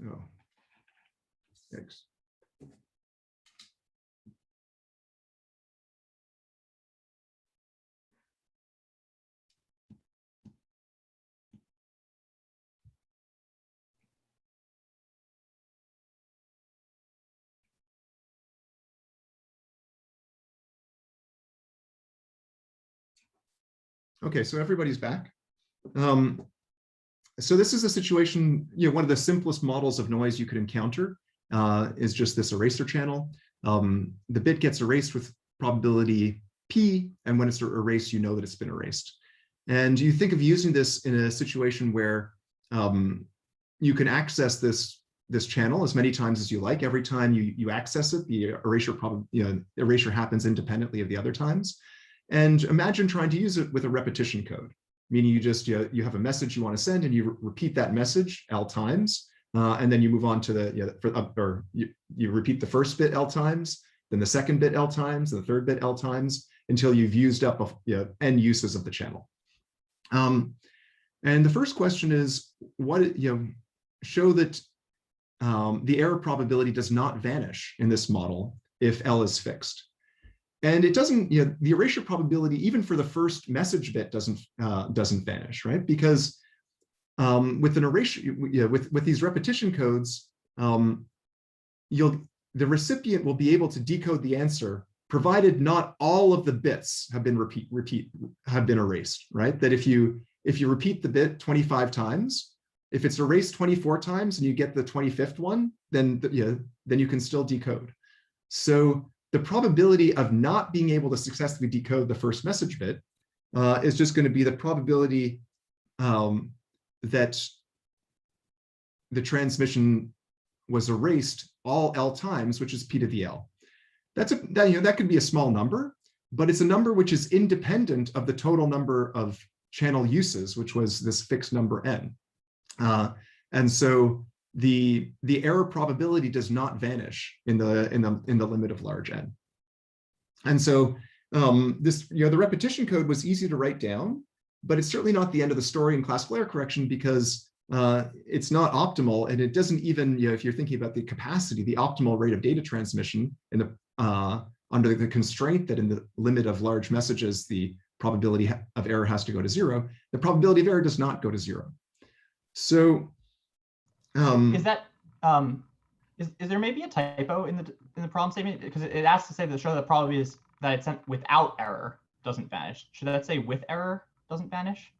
Oh, thanks. Okay, so everybody's back. So this is a situation, one of the simplest models of noise you could encounter is just this eraser channel. The bit gets erased with probability P, and when it's erased, you know that it's been erased. And you think of using this in a situation where you can access this channel as many times as you like. Every time you access it, the erasure happens independently of the other times. And imagine trying to use it with a repetition code, meaning you have a message you want to send and you repeat that message L times, and then you move on to you repeat the first bit L times, then the second bit L times, and the third bit L times until you've used up n uses of the channel. And the first question is, show that the error probability does not vanish in this model if L is fixed. And it doesn't, the erasure probability, even for the first message bit, doesn't vanish, right? Because with an erasure, with these repetition codes, the recipient will be able to decode the answer, provided not all of the bits have been erased, right? That if you repeat the bit 25 times, if it's erased 24 times and you get the 25th one, then you can still decode. So the probability of not being able to successfully decode the first message bit is just going to be the probability that the transmission was erased all L times, which is P to the L. That could be a small number, but it's a number which is independent of the total number of channel uses, which was this fixed number N. And so the error probability does not vanish in the limit of large N. And so the repetition code was easy to write down, but it's certainly not the end of the story in classical error correction, because it's not optimal, and it doesn't even, if you're thinking about the capacity, the optimal rate of data transmission in the under the constraint that in the limit of large messages, the probability of error has to go to 0, the probability of error does not go to 0. So is that is there maybe a typo in the problem statement, because it asks to say that show the probability is that it's sent without error doesn't vanish? Should that say with error doesn't vanish?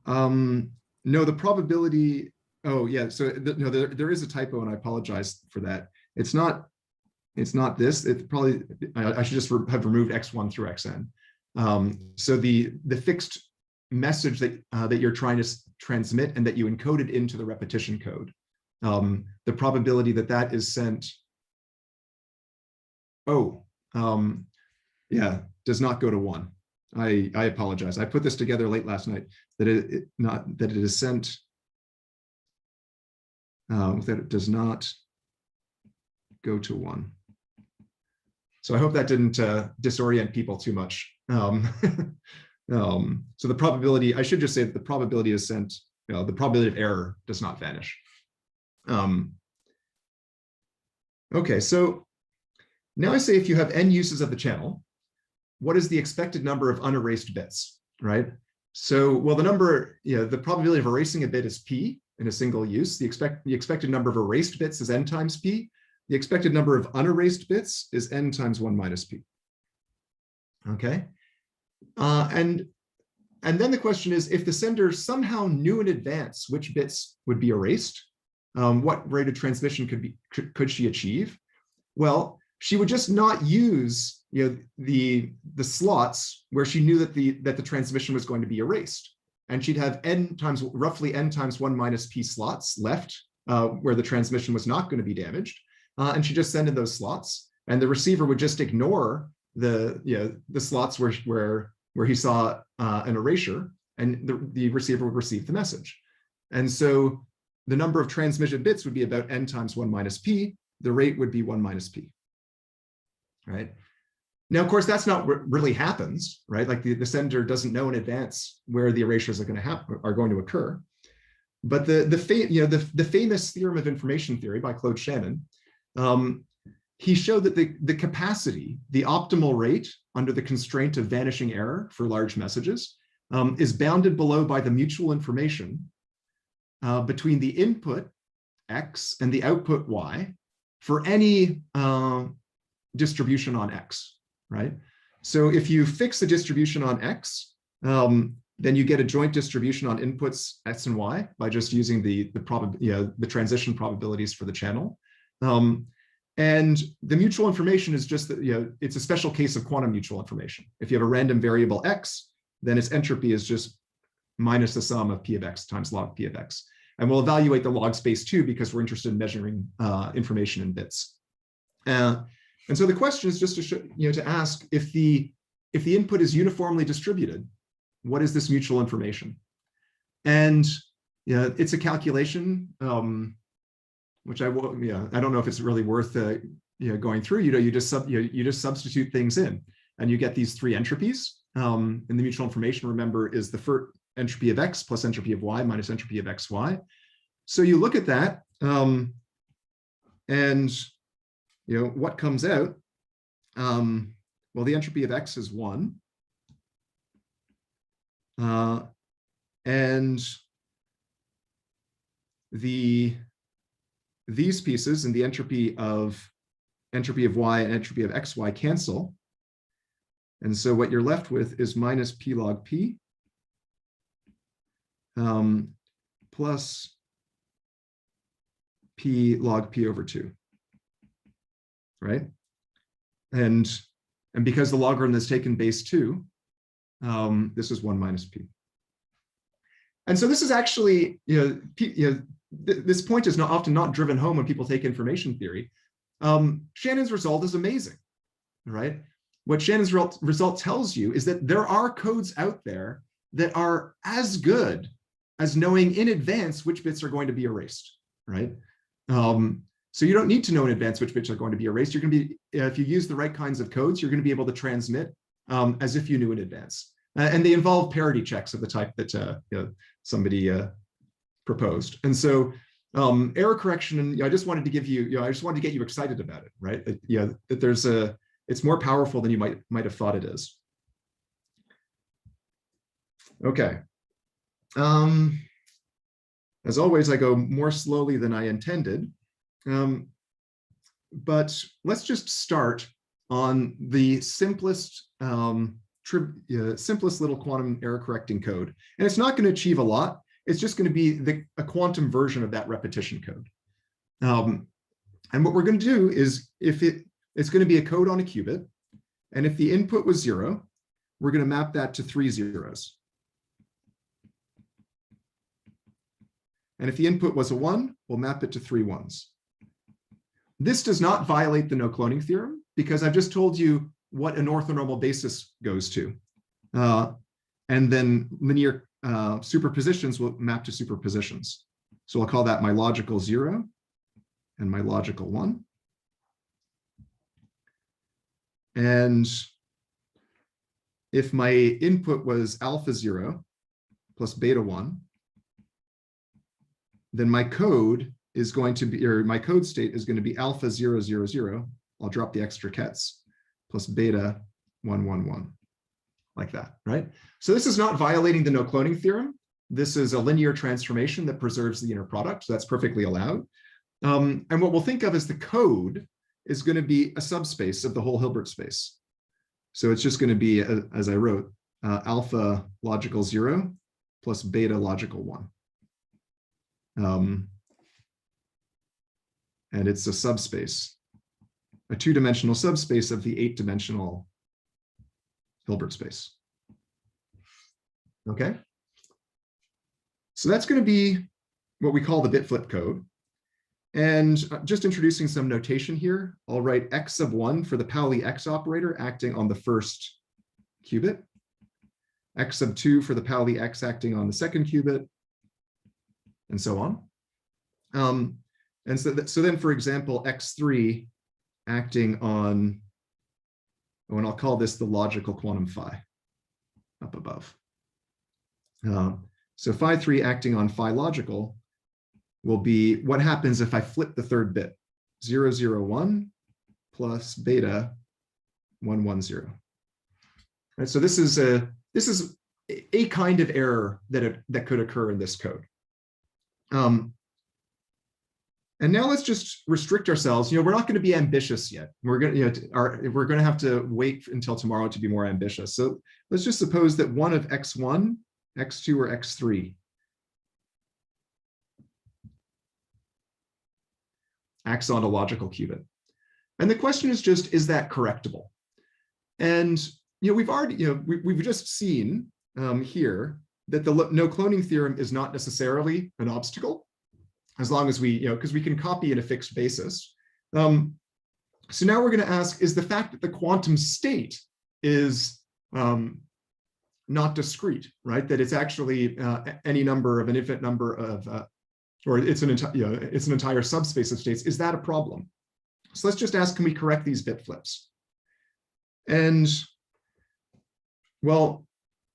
No, the probability. Oh yeah, so no, there is a typo, and I apologize for that. It's not this. It's probably I should just have removed x1 through xn. So the fixed message that you're trying to transmit and that you encoded into the repetition code, the probability that is sent, does not go to 1. I apologize. I put this together late last night. That it is sent, that it does not go to 1. So I hope that didn't disorient people too much. So the probability, I should just say that the probability is sent, the probability of error does not vanish. Okay, so now I say if you have n uses of the channel, what is the expected number of unerased bits, right? So, well, the probability of erasing a bit is P in a single use. The expected number of erased bits is n times P. The expected number of unerased bits is n times 1 minus P. Okay. And then the question is, if the sender somehow knew in advance which bits would be erased, what rate of transmission could she achieve? Well, she would just not use the slots where she knew that the transmission was going to be erased, and she'd have roughly n times 1 minus P slots left where the transmission was not going to be damaged, and she just send in those slots, and the receiver would just ignore the slots where he saw an erasure, and the receiver would receive the message. And so the number of transmitted bits would be about n times 1 minus P. The rate would be 1 minus P. Right? Now, of course, that's not what really happens, right? Like the sender doesn't know in advance where the erasures are going to occur. But the famous theorem of information theory by Claude Shannon, he showed that the capacity, the optimal rate under the constraint of vanishing error for large messages, is bounded below by the mutual information between the input X and the output Y for any distribution on X, right? So if you fix the distribution on X, then you get a joint distribution on inputs X and Y by just using the transition probabilities for the channel. And the mutual information is just that, it's a special case of quantum mutual information. If you have a random variable X, then its entropy is just minus the sum of P of X times log P of X. And we'll evaluate the log space too, because we're interested in measuring information in bits. And so the question is just to show, to ask if the input is uniformly distributed, what is this mutual information? And it's a calculation, which I don't know if it's really worth going through. You just substitute things in, and you get these three entropies. And the mutual information, remember, is the first entropy of X plus entropy of Y minus entropy of XY. So you look at that, and what comes out? Well, the entropy of X is 1. And these pieces and the entropy of Y and entropy of XY cancel. And so what you're left with is minus P log P plus P log P over 2, right? And because the logarithm has taken base 2, this is 1 minus P. And so this is actually, this point is often not driven home when people take information theory. Shannon's result is amazing, right? What Shannon's result tells you is that there are codes out there that are as good as knowing in advance which bits are going to be erased, right? So you don't need to know in advance which bits are going to be erased. You're going to be, if you use the right kinds of codes, you're going to be able to transmit as if you knew in advance. And they involve parity checks of the type that somebody proposed. And so error correction, and I just wanted to give you, I just wanted to get you excited about it, right? That there's it's more powerful than you might have thought it is. Okay. As always, I go more slowly than I intended. But let's just start on the simplest simplest little quantum error correcting code. And it's not going to achieve a lot. It's just going to be a quantum version of that repetition code. And what we're going to do is, if it's going to be a code on a qubit, and if the input was 0, we're going to map that to 3 zeros. And if the input was a 1, we'll map it to 3 ones. This does not violate the no cloning theorem, because I've just told you what an orthonormal basis goes to. And then linear superpositions will map to superpositions. So I'll call that my logical 0 and my logical 1. And if my input was alpha 0 plus beta 1, then my code is going to be, or my code state is going to be alpha 0, 0, 0. I'll drop the extra kets plus beta 1, 1, 1, like that, right? So this is not violating the no cloning theorem. This is a linear transformation that preserves the inner product. So that's perfectly allowed. And what we'll think of as the code is going to be a subspace of the whole Hilbert space. So it's just going to be, as I wrote, alpha logical 0 plus beta logical 1. And it's a subspace, a 2-dimensional subspace of the 8-dimensional Hilbert space. Okay. So that's going to be what we call the bit flip code. And just introducing some notation here, I'll write x sub 1 for the Pauli x operator acting on the first qubit, x sub 2 for the Pauli x acting on the second qubit, and so on. And so then, for example, x3 acting on, and I'll call this the logical quantum phi up above. So phi3 acting on phi logical will be what happens if I flip the third bit, 0, 0, 1 plus beta 1, 1, 0. Right, so this is a kind of error that could occur in this code. And now let's just restrict ourselves. We're not going to be ambitious yet. We're going to, we're going to have to wait until tomorrow to be more ambitious. So let's just suppose that one of x1, x2, or x3 acts on a logical qubit. And the question is just, is that correctable? And we've already, we've just seen here that the no cloning theorem is not necessarily an obstacle, as long as we, because we can copy in a fixed basis. So now we're going to ask, is the fact that the quantum state is not discrete, right? That it's actually any number of an infinite number of, or it's an entire subspace of states. Is that a problem? So let's just ask, can we correct these bit flips? And well,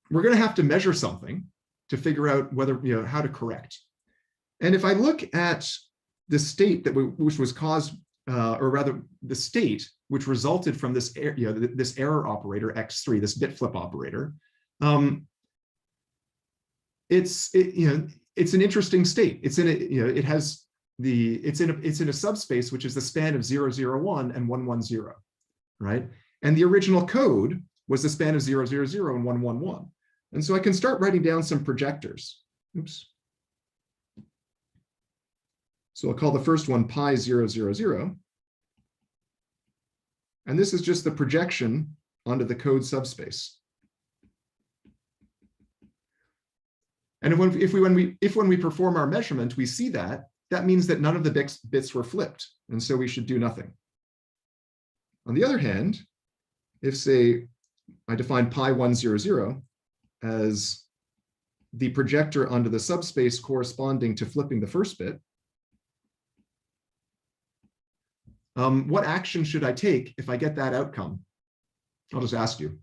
we're going to have to measure something to figure out whether, how to correct. And if I look at the state which was caused, or rather the state which resulted from this, this error operator x3, this bit flip operator, it's an interesting state. It's in it's in a subspace which is the span of 0, 0, 1 and 1, 1, 0, right? And the original code was the span of 0, 0, 0 and 1, 1, 1. And so I can start writing down some projectors. Oops. So I'll call the first one pi 0, 0, 0. And this is just the projection onto the code subspace. And when we perform our measurement, we see that means that none of the bits were flipped. And so we should do nothing. On the other hand, if say I define pi 1, 0, 0 as the projector onto the subspace corresponding to flipping the first bit, what action should I take if I get that outcome? I'll just ask you.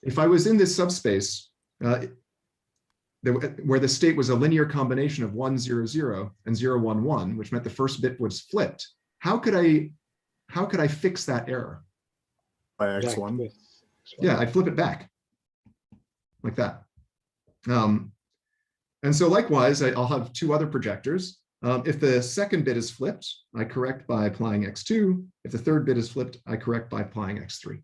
If I was in this subspace where the state was a linear combination of 1, 0, 0 and 0, 1, 1, which meant the first bit was flipped, how could I fix that error? By x1? Yeah, I'd flip it back like that. And so likewise, I'll have two other projectors. If the second bit is flipped, I correct by applying x2. If the third bit is flipped, I correct by applying x3.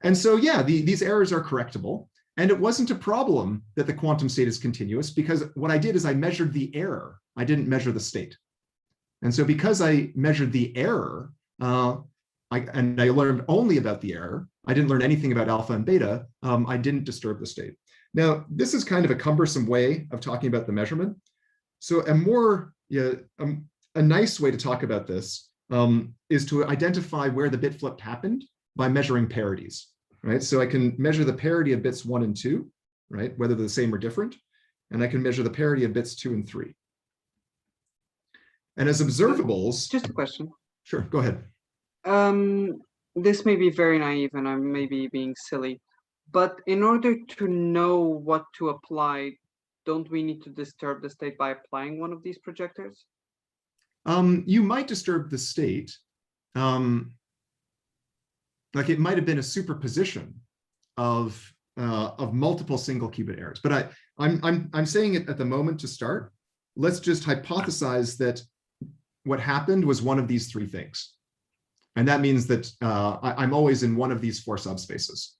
And so, yeah, these errors are correctable. And it wasn't a problem that the quantum state is continuous, because what I did is I measured the error. I didn't measure the state. And so because I measured the error, and I learned only about the error, I didn't learn anything about alpha and beta, I didn't disturb the state. Now, this is kind of a cumbersome way of talking about the measurement. So a nice way to talk about this is to identify where the bit flip happened by measuring parities, right? So I can measure the parity of bits 1 and 2, right? Whether they're the same or different. And I can measure the parity of bits 2 and 3. And as observables— Just a question. Sure, go ahead. This may be very naive and I may be being silly, but in order to know what to apply, don't we need to disturb the state by applying one of these projectors? You might disturb the state. Like it might have been a superposition of multiple single qubit errors. But I'm saying it at the moment to start. Let's just hypothesize that what happened was one of these three things. And that means that I'm always in one of these four subspaces.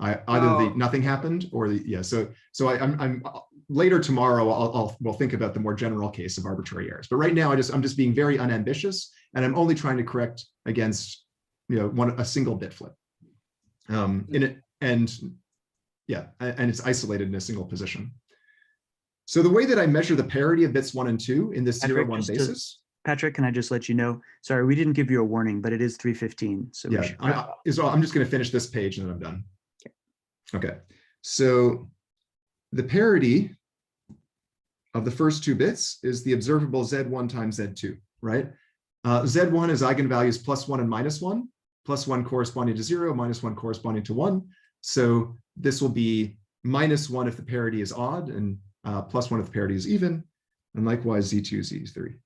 Either nothing happened or so I'm later tomorrow we'll think about the more general case of arbitrary errors. But right now I'm just being very unambitious, and I'm only trying to correct against a single bit flip. And it's isolated in a single position. So the way that I measure the parity of bits 1 and 2 in this 0-1 basis. Patrick, can I just let you know? Sorry, we didn't give you a warning, but it is 3:15. So yeah, I'm just going to finish this page and then I'm done. Okay, so the parity of the first two bits is the observable Z1 times Z2, right? Z1 is eigenvalues +1 and -1. +1 corresponding to 0, -1 corresponding to 1. So this will be -1 if the parity is odd, and +1 if the parity is even, and likewise Z2, Z3.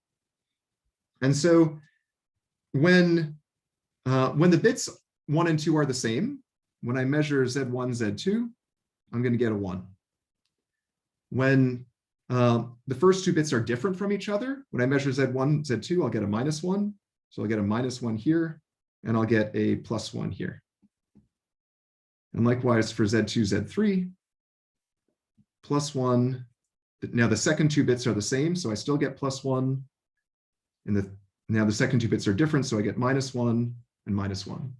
And so when the bits 1 and 2 are the same, when I measure Z1, Z2, I'm going to get a 1. When the first two bits are different from each other, when I measure Z1, Z2, I'll get a -1. So I'll get a -1 here, and I'll get a +1 here. And likewise for Z2, Z3, +1. Now the second two bits are the same, so I still get +1. And now the second two bits are different, so I get -1 and -1.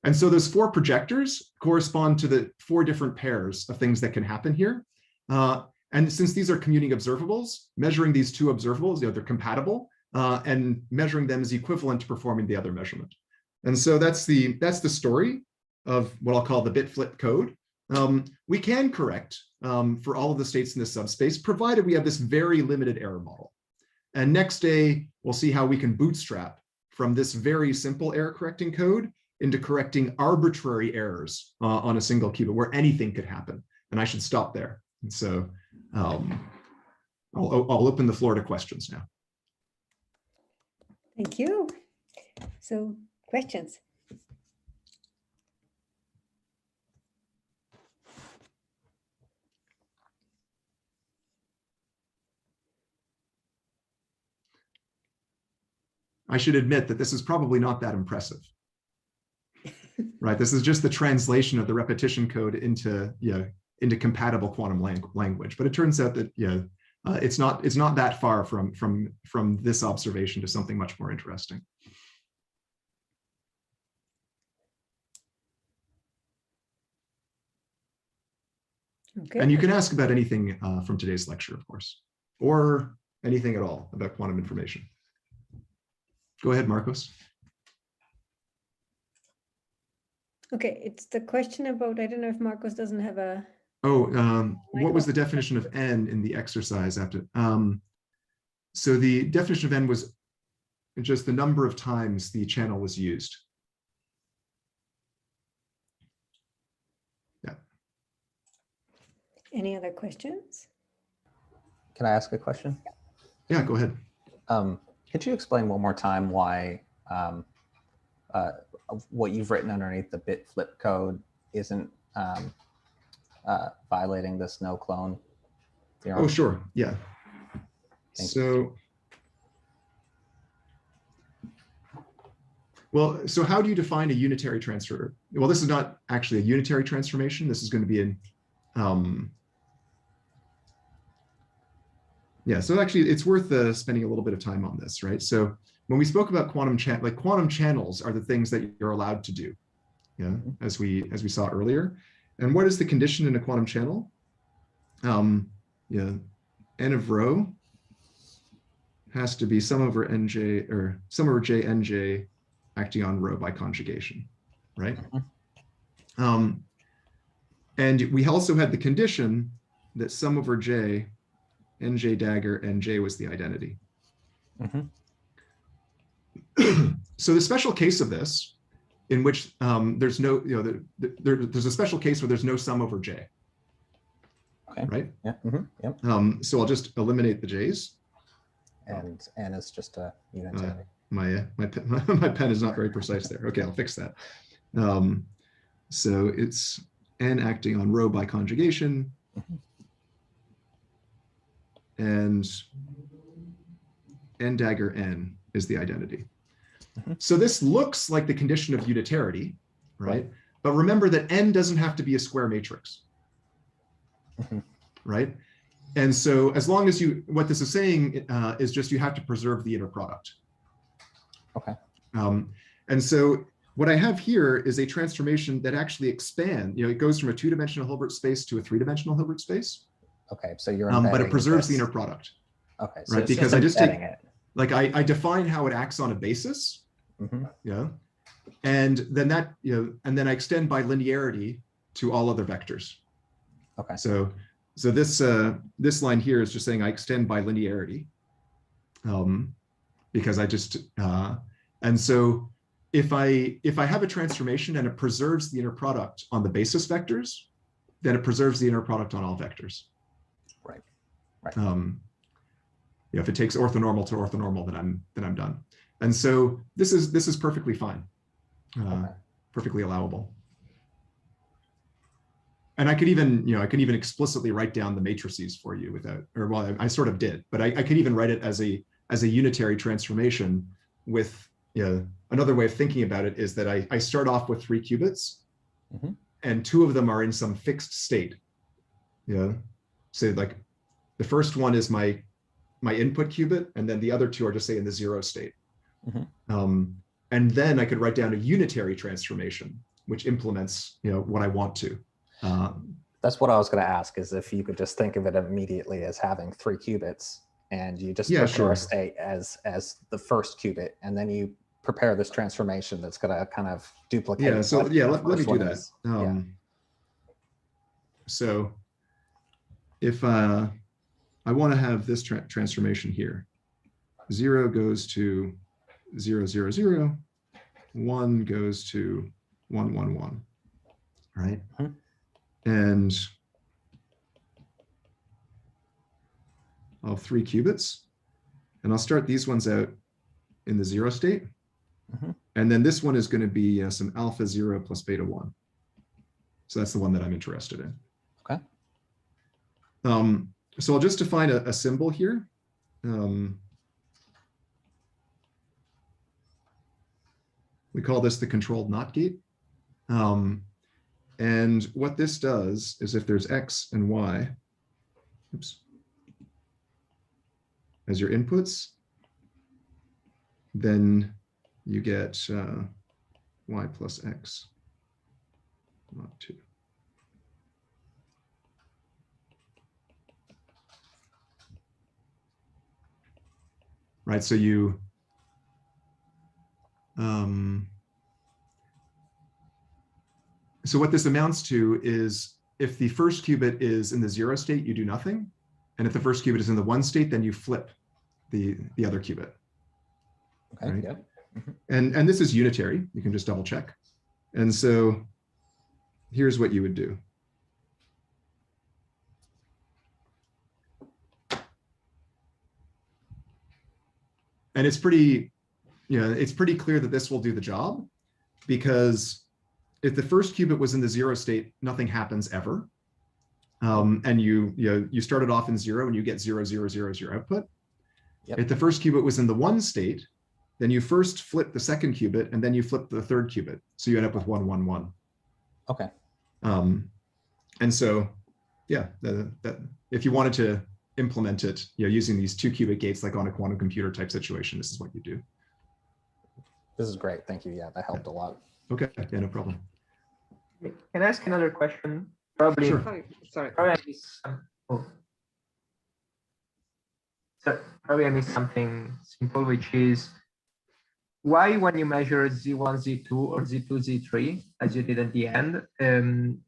And so those 4 projectors correspond to the 4 different pairs of things that can happen here. And since these are commuting observables, measuring these 2 observables, they're compatible, and measuring them is equivalent to performing the other measurement. And so that's the story of what I'll call the bit flip code. We can correct for all of the states in this subspace, provided we have this very limited error model. And next day, we'll see how we can bootstrap from this very simple error correcting code into correcting arbitrary errors on a single qubit where anything could happen. And I should stop there. And so I'll open the floor to questions now. Thank you. So questions? I should admit that this is probably not that impressive. Right, this is just the translation of the repetition code into compatible quantum language. But it turns out that it's not that far from this observation to something much more interesting. Okay. And you can ask about anything from today's lecture, of course, or anything at all about quantum information. Go ahead, Marcos. Okay, it's the question about, I don't know if Marcos doesn't have a... What was the definition of n in the exercise after? So the definition of n was just the number of times the channel was used. Yeah. Any other questions? Can I ask a question? Yeah, go ahead. Could you explain one more time why what you've written underneath the bit flip code isn't violating this no clone theorem? Oh, sure. Yeah. So how do you define a unitary transfer? Well, this is not actually a unitary transformation. This is going to be an yeah, so actually it's worth spending a little bit of time on this, right? So when we spoke about quantum channels are the things that you're allowed to do, as we saw earlier. And what is the condition in a quantum channel? N of rho has to be sum over nj, or sum over j nj acting on rho by conjugation, right? And we also had the condition that sum over j nj dagger nj was the identity. So the special case of this, in which there's no, there's a special case where there's no sum over j. Okay. Right? Yeah. Yep. So I'll just eliminate the j's. And n is just a unitary. My pen is not very precise there. Okay, I'll fix that. So it's n acting on rho by conjugation. And n dagger n is the identity. So this looks like the condition of unitarity, right? But remember that n doesn't have to be a square matrix, right? And so as long as what this is saying is just you have to preserve the inner product. Okay. And so what I have here is a transformation that actually expands, it goes from a 2-dimensional Hilbert space to a 3-dimensional Hilbert space. Okay, so you're but it preserves the inner product. Okay, so right? Because I just take it. Like I define how it acts on a basis. And then that, and then I extend by linearity to all other vectors. Okay. So this line here is just saying I extend by linearity, because I just and so if I have a transformation and it preserves the inner product on the basis vectors, then it preserves the inner product on all vectors. Right. Right. If it takes orthonormal to orthonormal, then I'm done. And so this is perfectly fine, perfectly allowable. And I could even explicitly write down the matrices for you without, or well, I sort of did, but I could even write it as a unitary transformation with, another way of thinking about it is that I start off with 3 qubits, and 2 of them are in some fixed state. So like the first one is my input qubit, and then the other 2 are just say in the 0 state. And then I could write down a unitary transformation, which implements what I want to. That's what I was going to ask, is if you could just think of it immediately as having 3 qubits, and you just prepare a state as the first qubit, and then you prepare this transformation that's going to kind of duplicate. Let me do that. So if I want to have this transformation here, 0 goes to 0, 0, 0, 1 goes to 1, 1, 1, right? And I'll have 3 qubits, and I'll start these ones out in the 0 state. And then this one is going to be some alpha 0 plus beta 1. So that's the one that I'm interested in. Okay. So I'll just define a symbol here. We call this the controlled NOT gate. And what this does is if there's X and Y, as your inputs, then you get Y plus X, not 2. Right, so you, so what this amounts to is if the first qubit is in the 0 state, you do nothing. And if the first qubit is in the 1 state, then you flip the other qubit. Okay, right? yep. And this is unitary, you can just double check. And so here's what you would do. And it's pretty, it's pretty clear that this will do the job, because if the first qubit was in the 0 state, nothing happens ever. And you started off in 0 and you get 0, 0, 0 as your output. Yep. If the first qubit was in the 1 state, then you first flip the second qubit and then you flip the third qubit. So you end up with 1, 1, 1. Okay. And so, yeah, that if you wanted to implement it, using these 2 qubit gates, like on a quantum computer type situation, this is what you do. This is great. Thank you. Yeah, that helped a lot. Okay. Yeah, no problem. Can I ask another question? Probably. Sure. Sorry. Probably I missed probably I missed something simple, which is why, when you measure Z1, Z2, or Z2, Z3, as you did at the end, you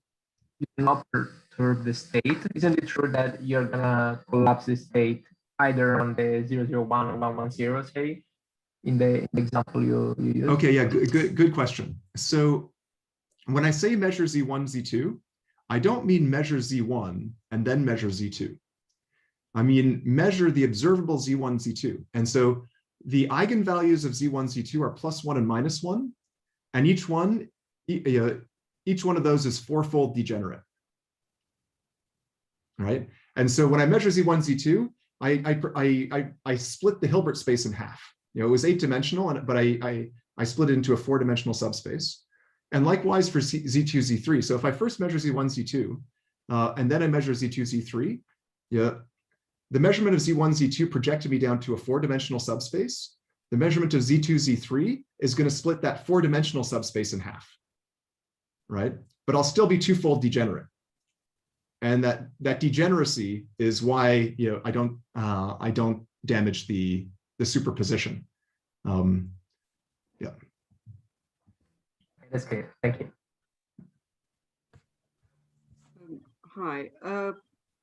do not perturb the state? Isn't it true that you're gonna collapse the state either on the 001 or 110, say, in the example you used? Okay, yeah, good question. So when I say measure Z1, Z2, I don't mean measure Z1 and then measure Z2. I mean measure the observable Z1, Z2. And so the eigenvalues of Z1, Z2 are +1 and -1, and each one of those is 4-fold degenerate. Right? And so when I measure Z1, Z2, I split the Hilbert space in half. It was 8-dimensional, but I split it into a 4-dimensional subspace. And likewise for Z2, Z3. So if I first measure Z1, Z2, and then I measure Z2, Z3, the measurement of Z1, Z2 projected me down to a 4-dimensional subspace. The measurement of Z2, Z3 is going to split that 4-dimensional subspace in half, right? But I'll still be 2-fold degenerate. And that degeneracy is why I don't damage the superposition. Yeah. That's clear. Thank you. Hi.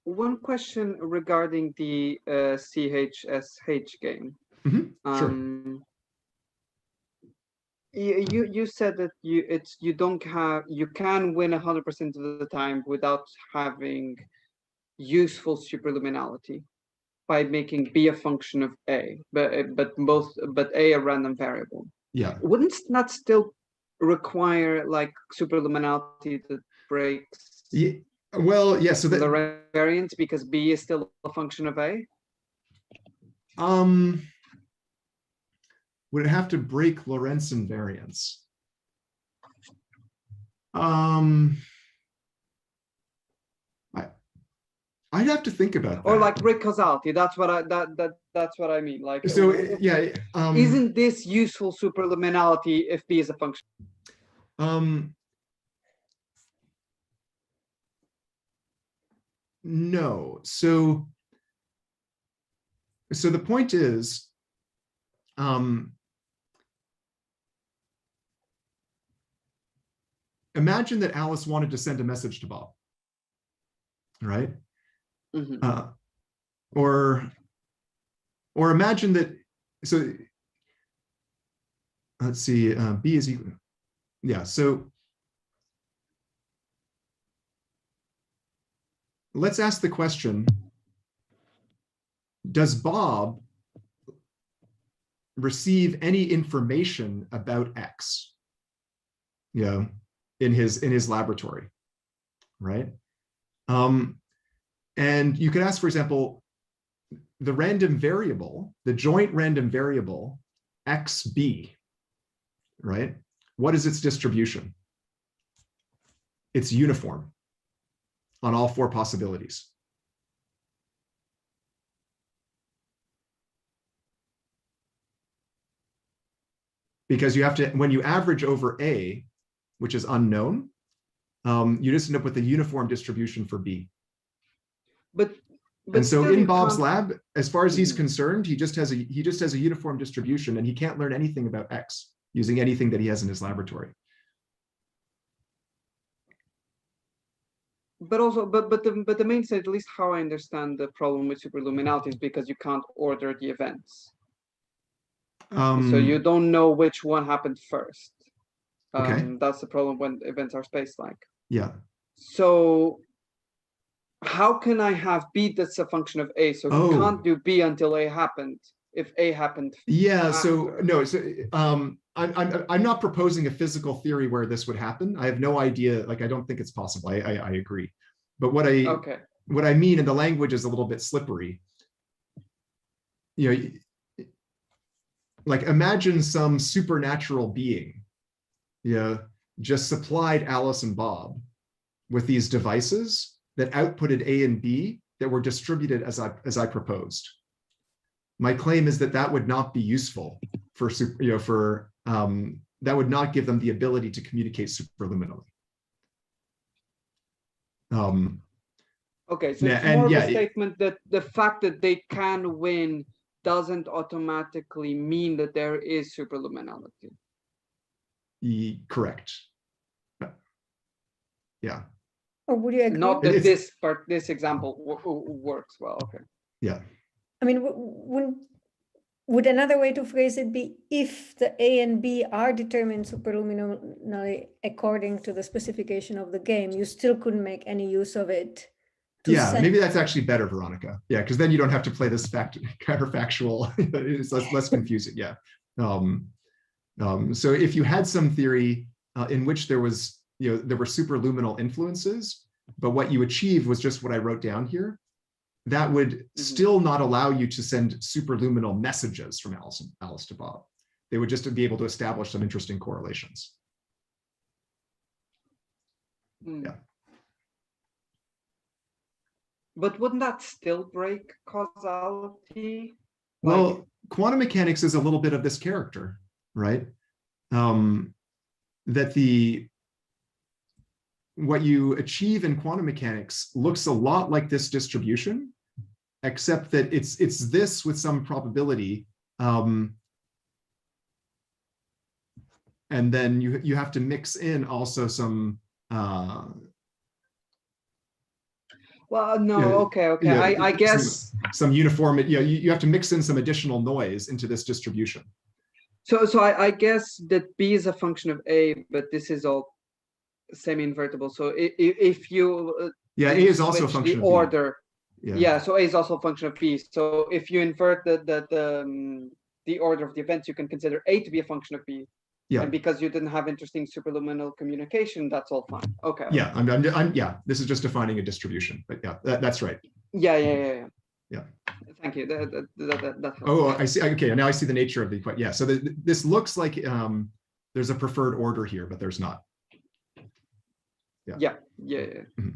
One question regarding the CHSH game. Sure. You said that you don't have, you can win 100% of the time without having useful superluminality by making B a function of A, but A a random variable. Yeah. Wouldn't that still require like superluminality that breaks? Yeah. Well, yeah. So that the variance, because B is still a function of A. Would it have to break Lorentz invariance? I'd have to think about that. Or like break causality. That's what that's what I mean. Like, so yeah. Isn't this useful superluminality if B is a function? No. So the point is, imagine that Alice wanted to send a message to Bob, right? Mm-hmm. Or imagine that, so let's see, B is equal, yeah, so let's ask the question, does Bob receive any information about X, in his laboratory, right? And you could ask, for example, the random variable, the joint random variable, XB, right? What is its distribution? It's uniform on all four possibilities. Because you have to, when you average over A, which is unknown, you just end up with a uniform distribution for B. And so in Bob's lab, as far as he's concerned, he just has a uniform distribution, and he can't learn anything about X using anything that he has in his laboratory. But also, but the main state, at least how I understand the problem with superluminality, is because you can't order the events. So you don't know which one happened first. Okay. That's the problem when events are space-like. Yeah. So how can I have B that's a function of A? So you can't do B until A happened, if A happened. Yeah, after. so no, so I'm not proposing a physical theory where this would happen. I have no idea, like I don't think it's possible. I agree. But what I mean, and the language is a little bit slippery. Like imagine some supernatural being, just supplied Alice and Bob with these devices that outputted A and B that were distributed as I proposed. My claim is that that would not be useful for that would not give them the ability to communicate superluminally. Okay, so it's more of a statement that the fact that they can win doesn't automatically mean that there is superluminality. Correct. Yeah. Or would you agree? Not that this example works well. Okay. Yeah. I mean, would another way to phrase it be, if the A and B are determined superluminally according to the specification of the game, you still couldn't make any use of it? Yeah, maybe that's actually better, Veronica. Yeah, because then you don't have to play this counterfactual. It's less confusing. Yeah. So if you had some theory in which there was, there were superluminal influences, but what you achieved was just what I wrote down here, that would still not allow you to send superluminal messages from Alice to Bob. They would just be able to establish some interesting correlations. Yeah. But wouldn't that still break causality? Well, quantum mechanics is a little bit of this character, right? That what you achieve in quantum mechanics looks a lot like this distribution, except that it's this with some probability, and then you have to mix in also some. Well, no, okay. I guess some uniform. You have to mix in some additional noise into this distribution. So I guess that B is a function of A, but this is all semi-invertible. So if you yeah, A is also a switch function the of B. order, Yeah. yeah, so A is also a function of B. So if you invert the order of the events, you can consider A to be a function of B. Yeah. And because you didn't have interesting superluminal communication, that's all fine. Okay. Yeah, yeah, this is just defining a distribution, but yeah, that's right. Yeah. Yeah. Thank you. That helps. Oh, I see. Okay, now I see the nature of the equation. Yeah, so this looks like there's a preferred order here, but there's not. Yeah. Mhm.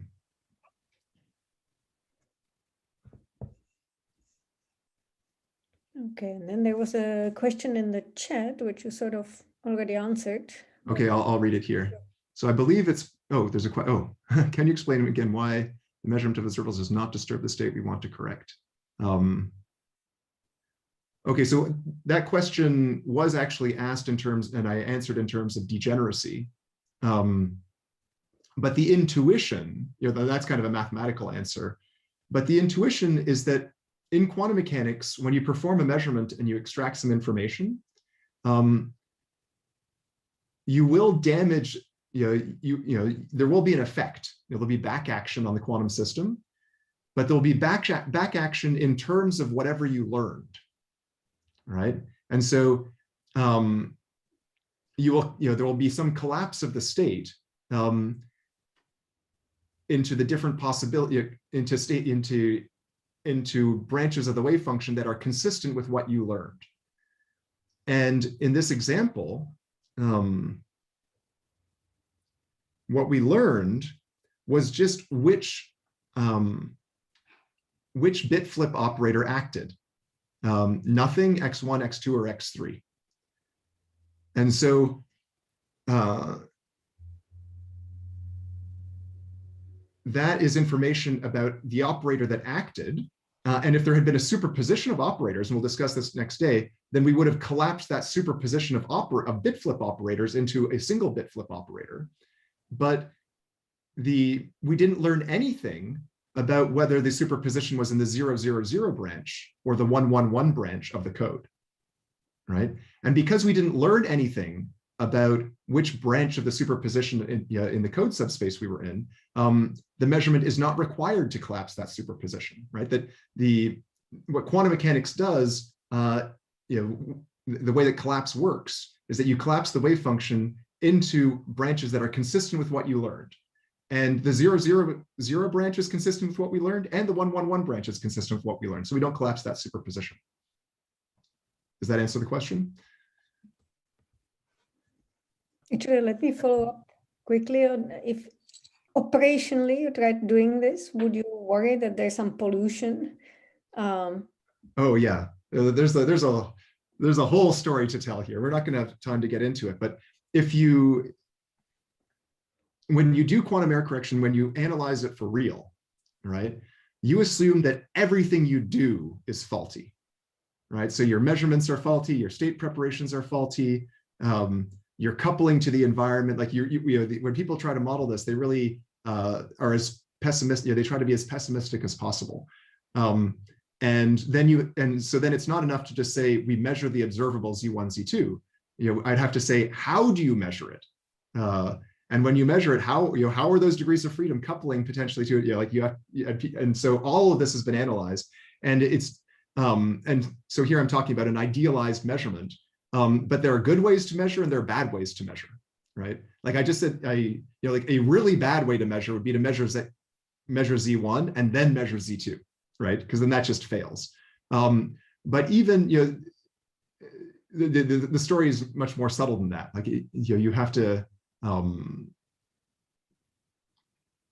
Okay, and then there was a question in the chat, which you sort of already answered. Okay, I'll read it here. So I believe it's, there's a, can you explain again why the measurement of observables does not disturb the state we want to correct? Okay, so that question was actually asked in terms, and I answered in terms of degeneracy. But the intuition, that's kind of a mathematical answer. But the intuition is that in quantum mechanics, when you perform a measurement and you extract some information, you will damage, there will be an effect. There'll be back action on the quantum system, but there'll be back action in terms of whatever you learned, right? And so there will be some collapse of the state into the different possibility, into branches of the wave function that are consistent with what you learned. And in this example, what we learned was just which bit flip operator acted. Nothing, X1, X2, or X3. And so that is information about the operator that acted. And if there had been a superposition of operators, and we'll discuss this next day, then we would have collapsed that superposition of bit flip operators into a single bit flip operator. But we didn't learn anything about whether the superposition was in the 000 branch or the 111 branch of the code, right? And because we didn't learn anything about which branch of the superposition in the code subspace we were in, the measurement is not required to collapse that superposition, right? That what quantum mechanics does, the way that collapse works is that you collapse the wave function into branches that are consistent with what you learned. And the 000 branch is consistent with what we learned, and the 111 branch is consistent with what we learned. So we don't collapse that superposition. Does that answer the question? Actually, let me follow up quickly on if operationally you tried doing this, would you worry that there's some pollution? Oh yeah, there's a whole story to tell here. We're not going to have time to get into it, but when you do quantum error correction, when you analyze it for real, right, you assume that everything you do is faulty, right? So your measurements are faulty, your state preparations are faulty, your coupling to the environment, like when people try to model this, they really are as pessimistic, they try to be as pessimistic as possible. And so then it's not enough to just say we measure the observable Z1, Z2. I'd have to say, how do you measure it? And when you measure it, how are those degrees of freedom coupling potentially to it? And so all of this has been analyzed, and and so here I'm talking about an idealized measurement. But there are good ways to measure and there are bad ways to measure, right? Like I just said, like a really bad way to measure would be to measure Z1 and then measure Z2, right? Because then that just fails. But even the story is much more subtle than that. Like you have to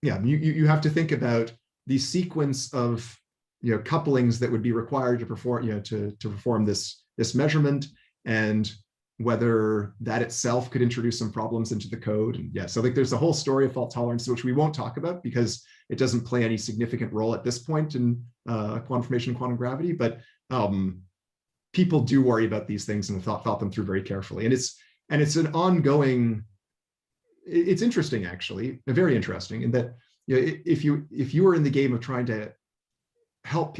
you have to think about the sequence of couplings that would be required to perform to perform this measurement, and whether that itself could introduce some problems into the code. And so like there's a whole story of fault tolerance, which we won't talk about because it doesn't play any significant role at this point in quantum information and quantum gravity. But people do worry about these things and have thought them through very carefully. And it's an ongoing. It's interesting, actually, very interesting, in that if you were in the game of trying to help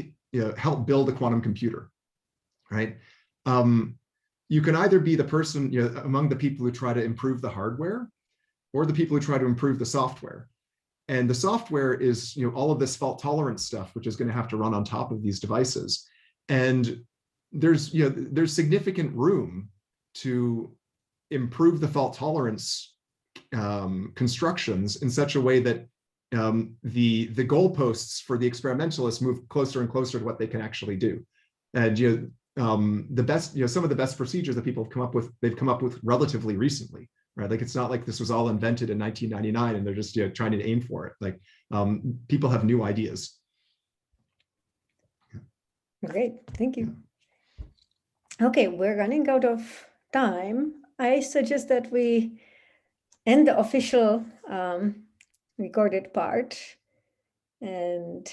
build a quantum computer, right? you can either be the person, among the people who try to improve the hardware, or the people who try to improve the software. And the software is, all of this fault tolerance stuff, which is going to have to run on top of these devices. And there's significant room to improve the fault tolerance constructions in such a way that the goalposts for the experimentalists move closer and closer to what they can actually do. And the best, some of the best procedures that people have come up with, they've come up with relatively recently, right? Like, it's not like this was all invented in 1999 and they're just trying to aim for it. Like, people have new ideas. Great, thank you. Okay, we're running out of time. I suggest that we end the official recorded part and